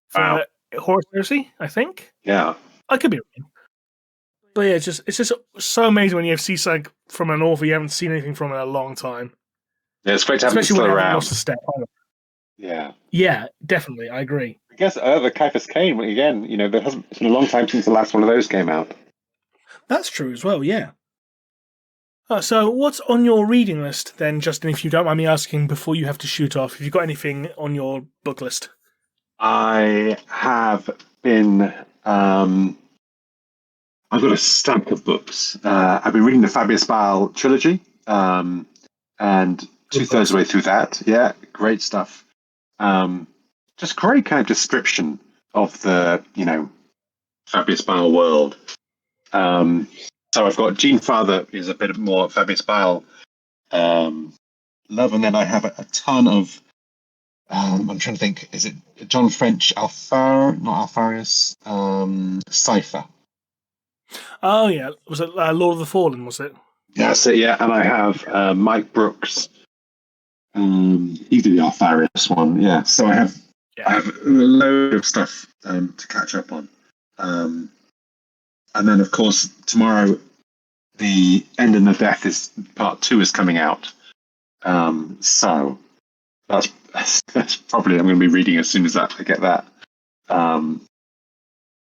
For Horus Heresy, I think? Yeah. I could be wrong. But yeah, it's just so amazing when you see something from an author you haven't seen anything from in a long time. Yeah, it's great to have Especially them when still they haven't around. lost a step. Yeah. Yeah, definitely, I agree. I guess the Caiaphas Cain, again, you know, it's been a long time since the last one of those came out. That's true as well, yeah. So what's on your reading list then, Justin, if you don't mind me asking before you have to shoot off? Have you got anything on your book list? I have been... I've got a stack of books. I've been reading the Fabius Bile trilogy, and 2/3 of the way through that. Yeah, great stuff. Just great kind of description of the, you know, Fabius Bile world. So I've got Gene Father is a bit more Fabius Bile love, and then I have a ton of I'm trying to think, is it John French Alfarius, Cypher. Oh yeah, was it Lord of the Fallen, was it? Yeah, that's it, yeah, and I have Mike Brooks. He did the Alfarius one, yeah. So I have a load of stuff to catch up on. And then, of course, tomorrow, The End and the Death is part 2 is coming out. So that's probably I'm going to be reading as soon as I get that,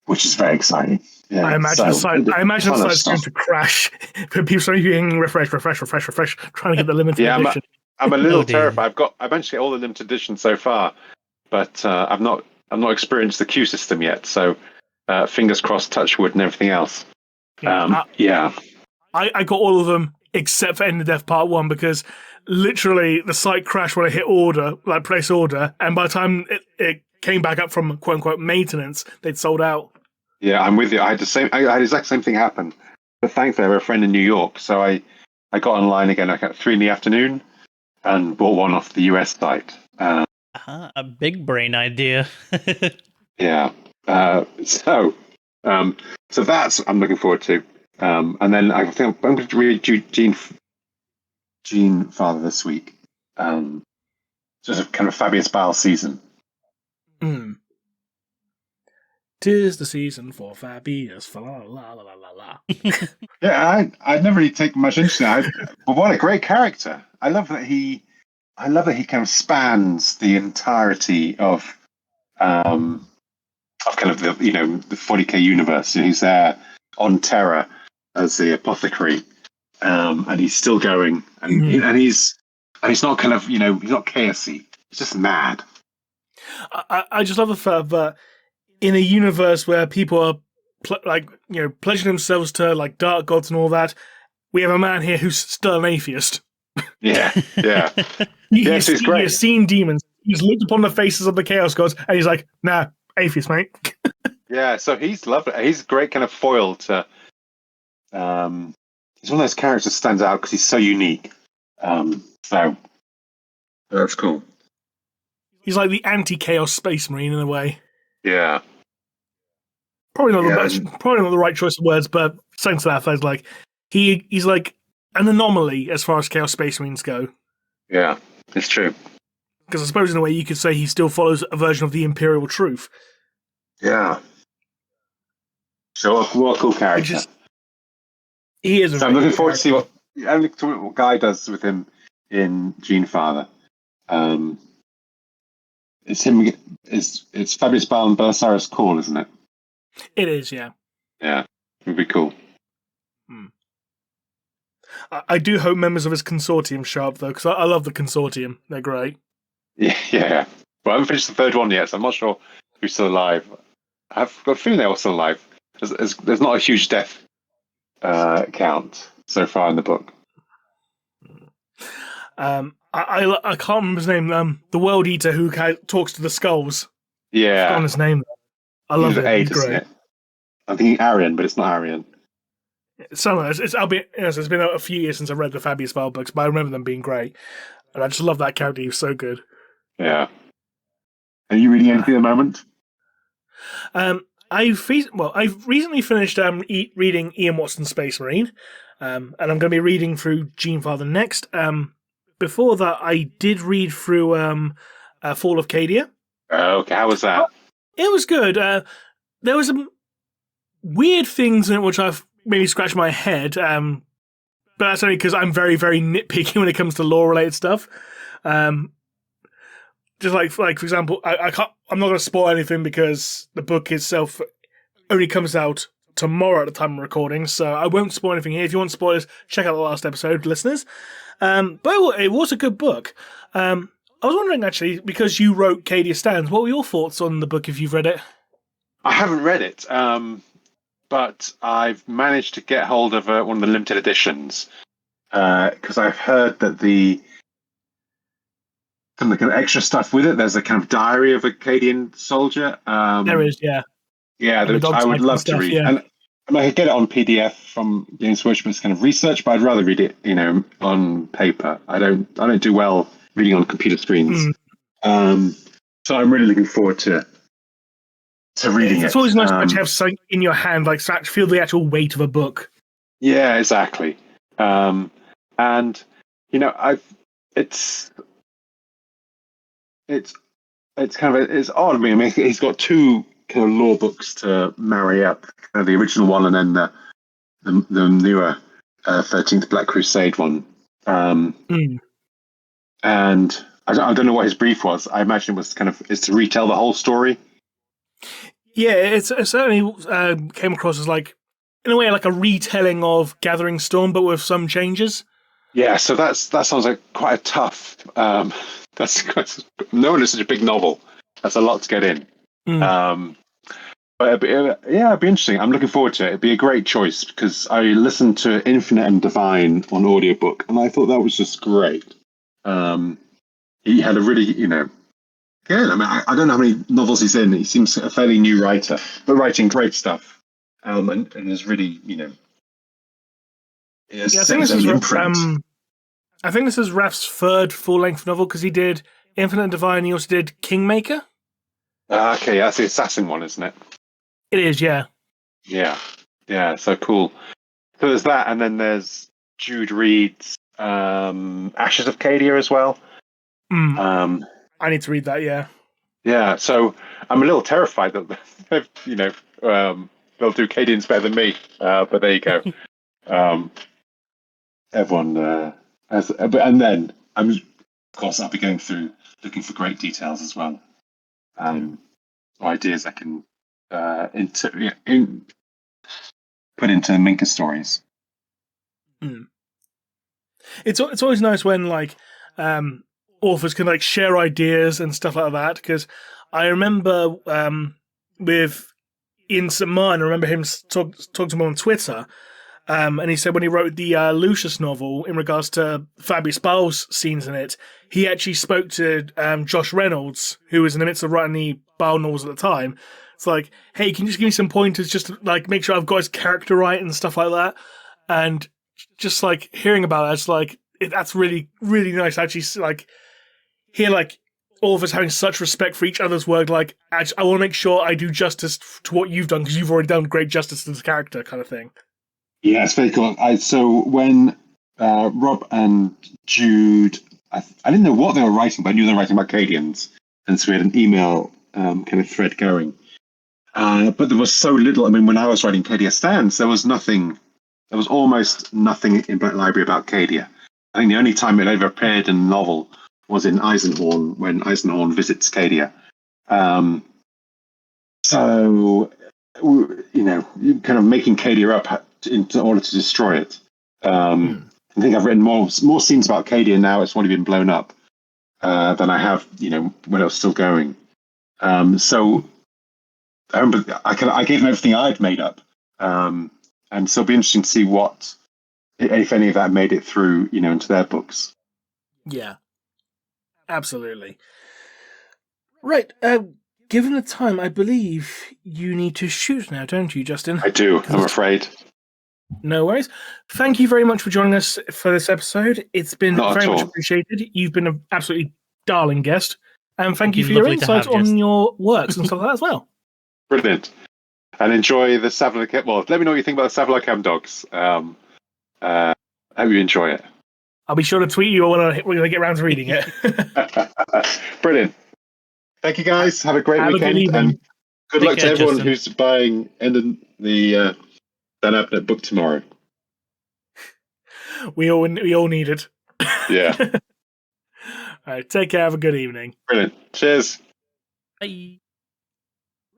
which is very exciting. Yeah, I imagine the site's going to crash. People start using refresh, trying to get the limited edition. I'm a little terrified. I managed to get all the limited editions so far, but I've not experienced the queue system yet. So fingers crossed, touch wood, and everything else. I got all of them except for End of Death Part 1 because literally the site crashed when I hit place order, and by the time it came back up from quote unquote maintenance, they'd sold out. Yeah, I'm with you. I had the exact same thing happen. But thankfully, I have a friend in New York, so I got online again at 3 PM and bought one off the US site. A big brain idea. Yeah. So that's I'm looking forward to. And then I think I'm going to read Gene Father this week. Just a kind of Fabius Bile season. 'Tis the season for Fabius. La la la la la. Yeah, I'd never really taken much interest in it. But what a great character! I love that he kind of spans the entirety of kind of the the 40k universe. He's there on Terra as the apothecary, and he's still going, and he's not kind of he's not chaosy. He's just mad. I just love the fact that in a universe where people are pledging themselves to like dark gods and all that, we have a man here who's still an atheist. Yeah. Yes, he's great. He's seen demons. He's looked upon the faces of the chaos gods, and he's like, "Nah, atheist, mate." Yeah, so he's lovely. He's a great kind of foil to. He's one of those characters that stands out because he's so unique. So That's cool. He's like the anti-chaos space marine in a way. Yeah. Probably not the best, probably not the right choice of words, but something to that effect. Like he's like an anomaly as far as chaos space marines go. Yeah, it's true. Because I suppose in a way you could say he still follows a version of the Imperial truth. Yeah. So what a cool character. He is. So I'm looking forward to see what Guy does with him in Genefather. It's him. It's Fabius Bal and Belisarius Cawl, isn't it? It is, yeah. Yeah, it would be cool. I do hope members of his consortium show up, though, because I love the consortium. They're great. Yeah. Well, I haven't finished the third one yet, so I'm not sure who's still alive. I've got a feeling they're all still alive. There's not a huge death count so far in the book. I can't remember his name. The World Eater who talks to the skulls. Yeah. I've forgotten his name. I love it. He's great. It? I'm thinking Arian, but it's not Arian. It's been a few years since I've read the Fabius Bal books, but I remember them being great. And I just love that character. He was so good. Yeah. Are you reading anything at the moment? I've recently finished reading Ian Watson's Space Marine, and I'm going to be reading through Genefather next. Before that, I did read through Fall of Cadia. Okay, how was that? It was good. There was some weird things in it which I've maybe scratched my head, but that's only because I'm very, very nitpicky when it comes to lore-related stuff. Just like for example, I'm not going to spoil anything because the book itself only comes out tomorrow at the time of recording, so I won't spoil anything here. If you want spoilers, check out the last episode, listeners. But it was a good book. I was wondering, actually, because you wrote Cadia Stands, what were your thoughts on the book if you've read it? I haven't read it, but I've managed to get hold of one of the limited editions because I've heard that some of the kind of extra stuff with it. There's a kind of diary of a Cadian soldier. There is, yeah. Yeah, which I would love to read. Yeah. And I could get it on PDF from Games Workshop's kind of research, but I'd rather read it, on paper. I don't do well reading on computer screens. So I'm really looking forward to reading it. It's always nice to have something in your hand, like to feel the actual weight of a book. Yeah, exactly. And it's kind of it's odd. I mean, he's got two kind of lore books to marry up, kind of the original one and then the newer 13th Black Crusade one. And I don't know what his brief was. I imagine it was is to retell the whole story. Yeah, it certainly came across as in a way, like a retelling of Gathering Storm, but with some changes. Yeah, so that sounds like quite a tough. No one is such a big novel. That's a lot to get in. But it'd be interesting. I'm looking forward to it. It'd be a great choice because I listened to Infinite and Divine on audiobook, and I thought that was just great. He had a really, good. I mean, I don't know how many novels he's in. He seems a fairly new writer, but writing great stuff. And is really, I think this is Raf's third full-length novel because he did Infinite and Divine. He also did Kingmaker. Okay, that's the assassin one, isn't it? It is, yeah. Yeah. So cool. So there's that, and then there's Jude Reed's Ashes of Cadia as well. I need to read that. Yeah. Yeah. So I'm a little terrified that they'll do Cadians better than me. But there you go. Everyone has, and then of course I'll be going through looking for great details as well. Ideas I can put into Minka stories. It's always nice when authors can share ideas and stuff like that, because I remember with Ian St. Martin, I remember him talking to him on Twitter, and he said when he wrote the Lucius novel in regards to Fabius Bal's scenes in it, he actually spoke to Josh Reynolds, who was in the midst of writing the Bal novels at the time. It's like, hey, can you just give me some pointers just to make sure I've got his character right and stuff like that? And just hearing about that, it's that's really, really nice. Actually, hear like all of us having such respect for each other's work. Like, I want to make sure I do justice to what you've done because you've already done great justice to this character, kind of thing. Yeah, it's very cool. So when Rob and Jude, I didn't know what they were writing, but I knew they were writing about Cadians, and so we had an email kind of thread going. But there was so little. I mean, when I was writing Cadia Stands, there was nothing. There was almost nothing in Black Library about Cadia. I think the only time it ever appeared in a novel was in Eisenhorn, when Eisenhorn visits Cadia. So, kind of making Cadia up in order to destroy it. I think I've written more scenes about Cadia now. It's already been blown up than I have, when it was still going. So I remember I gave them everything I'd made up, and so it'll be interesting to see what, if any of that made it through, into their books. Yeah, absolutely. Right. Given the time, I believe you need to shoot now, don't you, Justin? I do. I'm afraid. No worries. Thank you very much for joining us for this episode. It's been very much appreciated. You've been an absolutely darling guest. And thank you for your insights on your works and stuff like that as well. Brilliant. And enjoy the Savila Camp. Well, let me know what you think about the Savila Camp dogs. I hope you enjoy it. I'll be sure to tweet you when I get around to reading it. Brilliant. Thank you, guys. Have a great weekend. And good luck to everyone who's buying the Dan Abnett book tomorrow. We all need it. Yeah. All right, take care. Have a good evening. Brilliant. Cheers. Bye.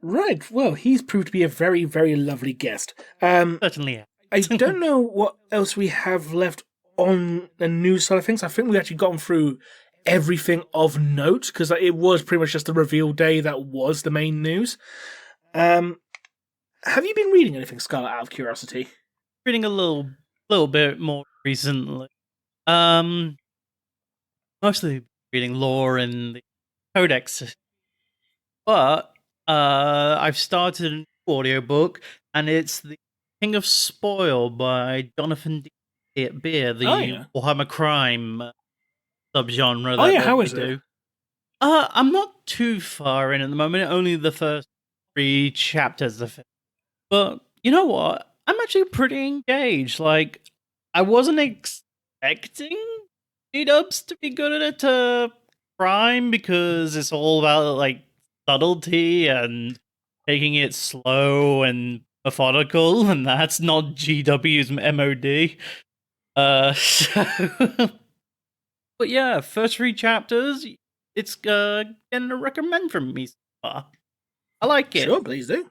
Right. Well, he's proved to be a very, very lovely guest. Certainly. I don't know what else we have left on the news side of things. I think we've actually gone through everything of note because it was pretty much just the reveal day that was the main news. Have you been reading anything, Scarlett, out of curiosity? Reading a little bit more recently. Mostly reading lore in the Codex. But I've started an audiobook, and it's The King of Spoil by Jonathan D. Beer, the Warhammer crime subgenre. How is it? I'm not too far in at the moment, only the first 3 chapters of it. But you know what? I'm actually pretty engaged. Like, I wasn't expecting G-dubs to be good at crime because it's all about like subtlety and taking it slow and methodical, and that's not GW's MOD. But yeah, first 3 chapters, it's getting a recommend from me so far. I like it. Sure, please do.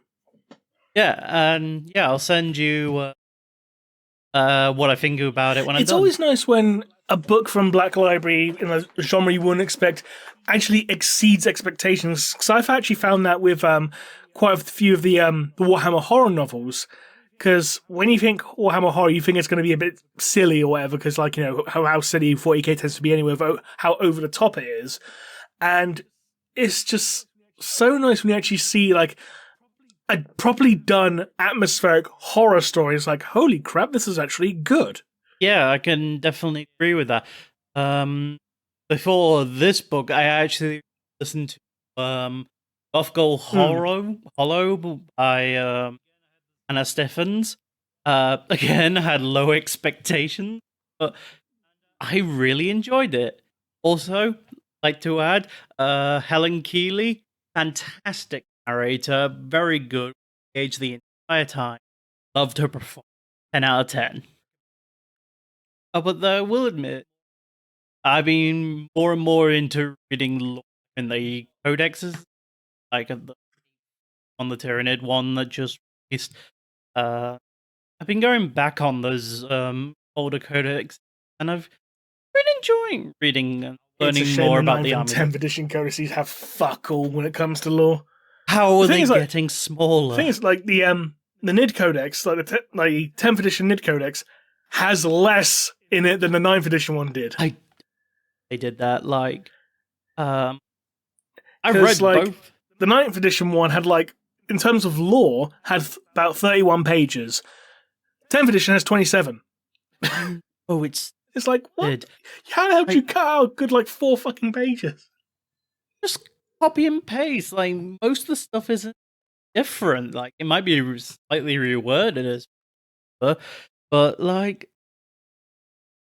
Yeah, and I'll send you what I think about it when I'm done. It's always nice when a book from Black Library in a genre you wouldn't expect actually exceeds expectations. Because I've actually found that with quite a few of the Warhammer horror novels. Because when you think Warhammer horror, you think it's going to be a bit silly or whatever. Because how silly 40k tends to be anyway, how over the top it is, and it's just so nice when you actually see like a properly done atmospheric horror story. It's like, holy crap, this is actually good. Yeah, I can definitely agree with that. Before this book, I actually listened to Goth Goal Hollow by Anna Stephens. Again, I had low expectations, but I really enjoyed it. Also, like to add, Helen Keeley, fantastic narrator, very good, engaged the entire time. Loved her performance. 10 out of 10. But I will admit, I've been more and more into reading lore in the codexes, like on the Tyranid one that just released. I've been going back on those older codex, and I've been enjoying reading and learning more about the army. 10th edition codices have fuck all when it comes to lore. How are they getting smaller? The thing is, like the Nid Codex, like the 10th edition Nid Codex, has less in it than the 9th edition one did. They did that, like... I've read both. The 9th edition one had, like, in terms of lore, had about 31 pages. 10th edition has 27. Oh, it's like, what? Weird. How the hell did you cut out a good, like, 4 fucking pages? just copy and paste. Like, most of the stuff isn't different. Like, it might be slightly reworded as but like,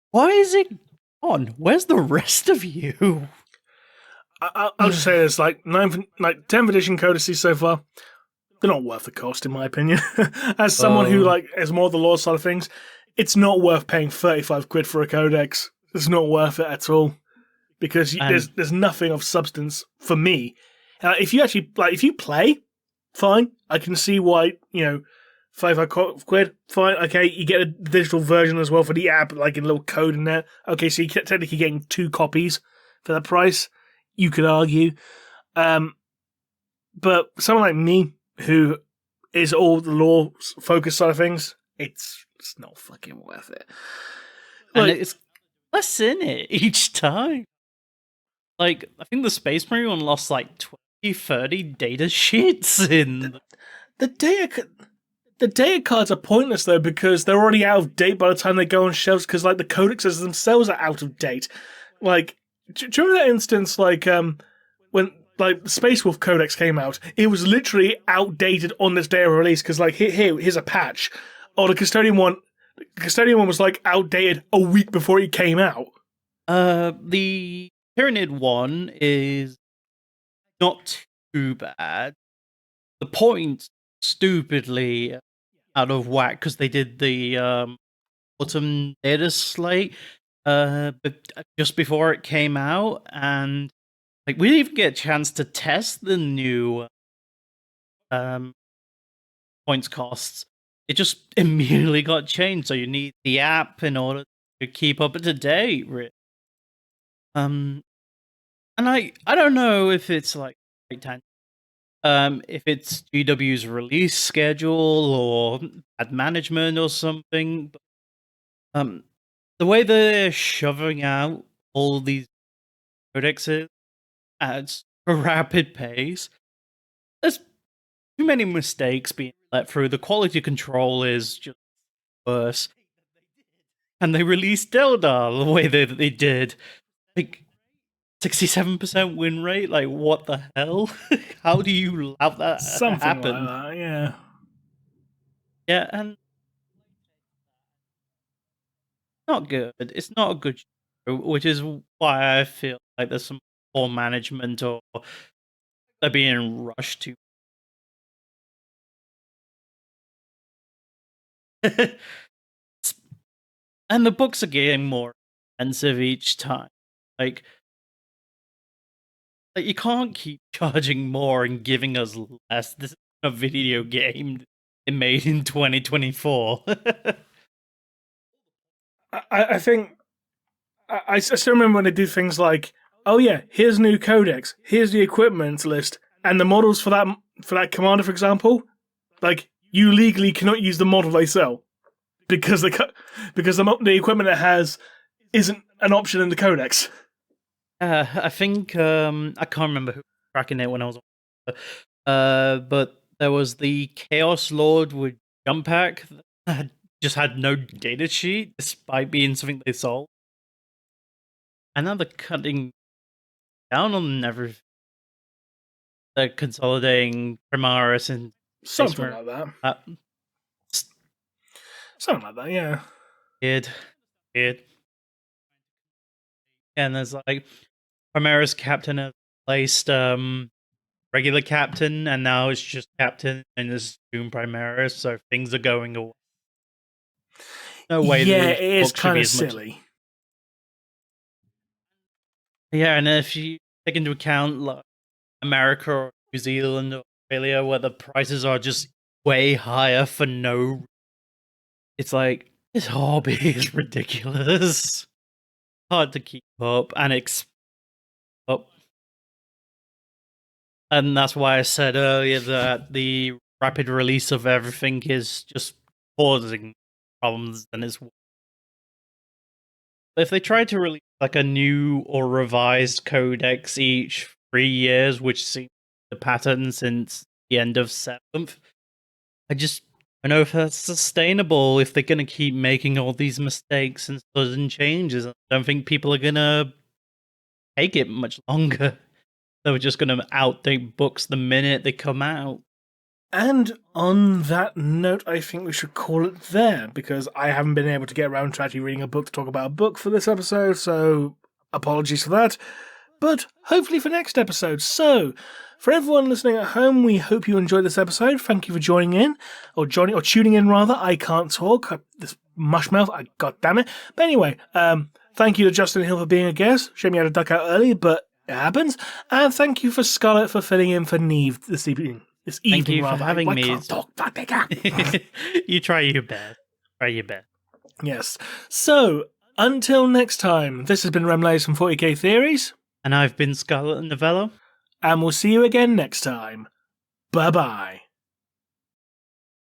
why is it on? Where's the rest of you? I'll just say this: like 10th edition codices so far, they're not worth the cost, in my opinion. As someone who is more the lore side of things, it's not worth paying 35 quid for a codex. It's not worth it at all because there's nothing of substance for me. If you actually if you play, fine. I can see why 35 quid, fine. Okay, you get a digital version as well for the app, like a little code in there. Okay, so you're technically getting 2 copies for that price. You could argue. But someone like me, who is all the lore focused side of things, it's not fucking worth it. And it's less in it each time. Like, I think the Space Marine one lost like 20, 30 data sheets in. The data cards are pointless though because they're already out of date by the time they go on shelves because the codexes themselves are out of date. Like, do you remember that instance when the Space Wolf Codex came out? It was literally outdated on this day of release because here's a patch. Oh, the Custodian one was outdated a week before it came out. The Tyranid one is not too bad. The point stupidly out of whack because they did the autumn data slate but just before it came out, and we didn't even get a chance to test the new points costs. It just immediately got changed, so you need the app in order to keep up to date. And I don't know if it's if it's GW's release schedule or bad management or something. But, the way they're shoving out all these codexes at a rapid pace, there's too many mistakes being let through. The quality control is just worse. And they released Deldar the way that they did. 67% win rate? What the hell? How do you allow that Something happen? like that, yeah. Yeah, and not good. It's not a good show, which is why I feel like there's some poor management or they're being rushed to. And the books are getting more expensive each time. You can't keep charging more and giving us less. This is a video game made in 2024. I think I still remember when they do things like, oh yeah, here's a new codex, here's the equipment list, and the models for that commander, for example, you legally cannot use the model they sell because the equipment it has isn't an option in the codex. I think I can't remember who was tracking it when I was on, but there was the Chaos Lord with Jump Pack that just had no data sheet despite being something they sold. And now they're cutting down on everything. They're consolidating Primaris and something like that. Something like that, yeah. Weird. And there's Primaris Captain has replaced regular Captain, and now it's just Captain and it's Doom Primaris, so things are going away. No way. Yeah, it is kind of silly. Yeah, and if you take into account America or New Zealand or Australia, where the prices are just way higher for no, it's this hobby is ridiculous. Hard to keep up and and that's why I said earlier that the rapid release of everything is just causing problems than it's. If they try to release a new or revised codex each 3 years, which seems the pattern since the end of 7th, I don't know if that's sustainable if they're going to keep making all these mistakes and sudden changes. I don't think people are going to take it much longer. They were just going to outdate books the minute they come out. And on that note, I think we should call it there, because I haven't been able to get around to actually reading a book to talk about a book for this episode, so apologies for that. But hopefully for next episode. So, for everyone listening at home, we hope you enjoyed this episode. Thank you for joining in, or tuning in rather. I can't talk. This mushmouth, god damn it. But anyway, thank you to Justin Hill for being a guest. Shame you had to duck out early, but it happens. And thank you for Scarlett for filling in for Neve this evening. Thank you for having me. Can't talk. You try your best. Yes. So, until next time, this has been Remleiz from 40k Theories. And I've been ScarlettNovella. And we'll see you again next time. Bye-bye.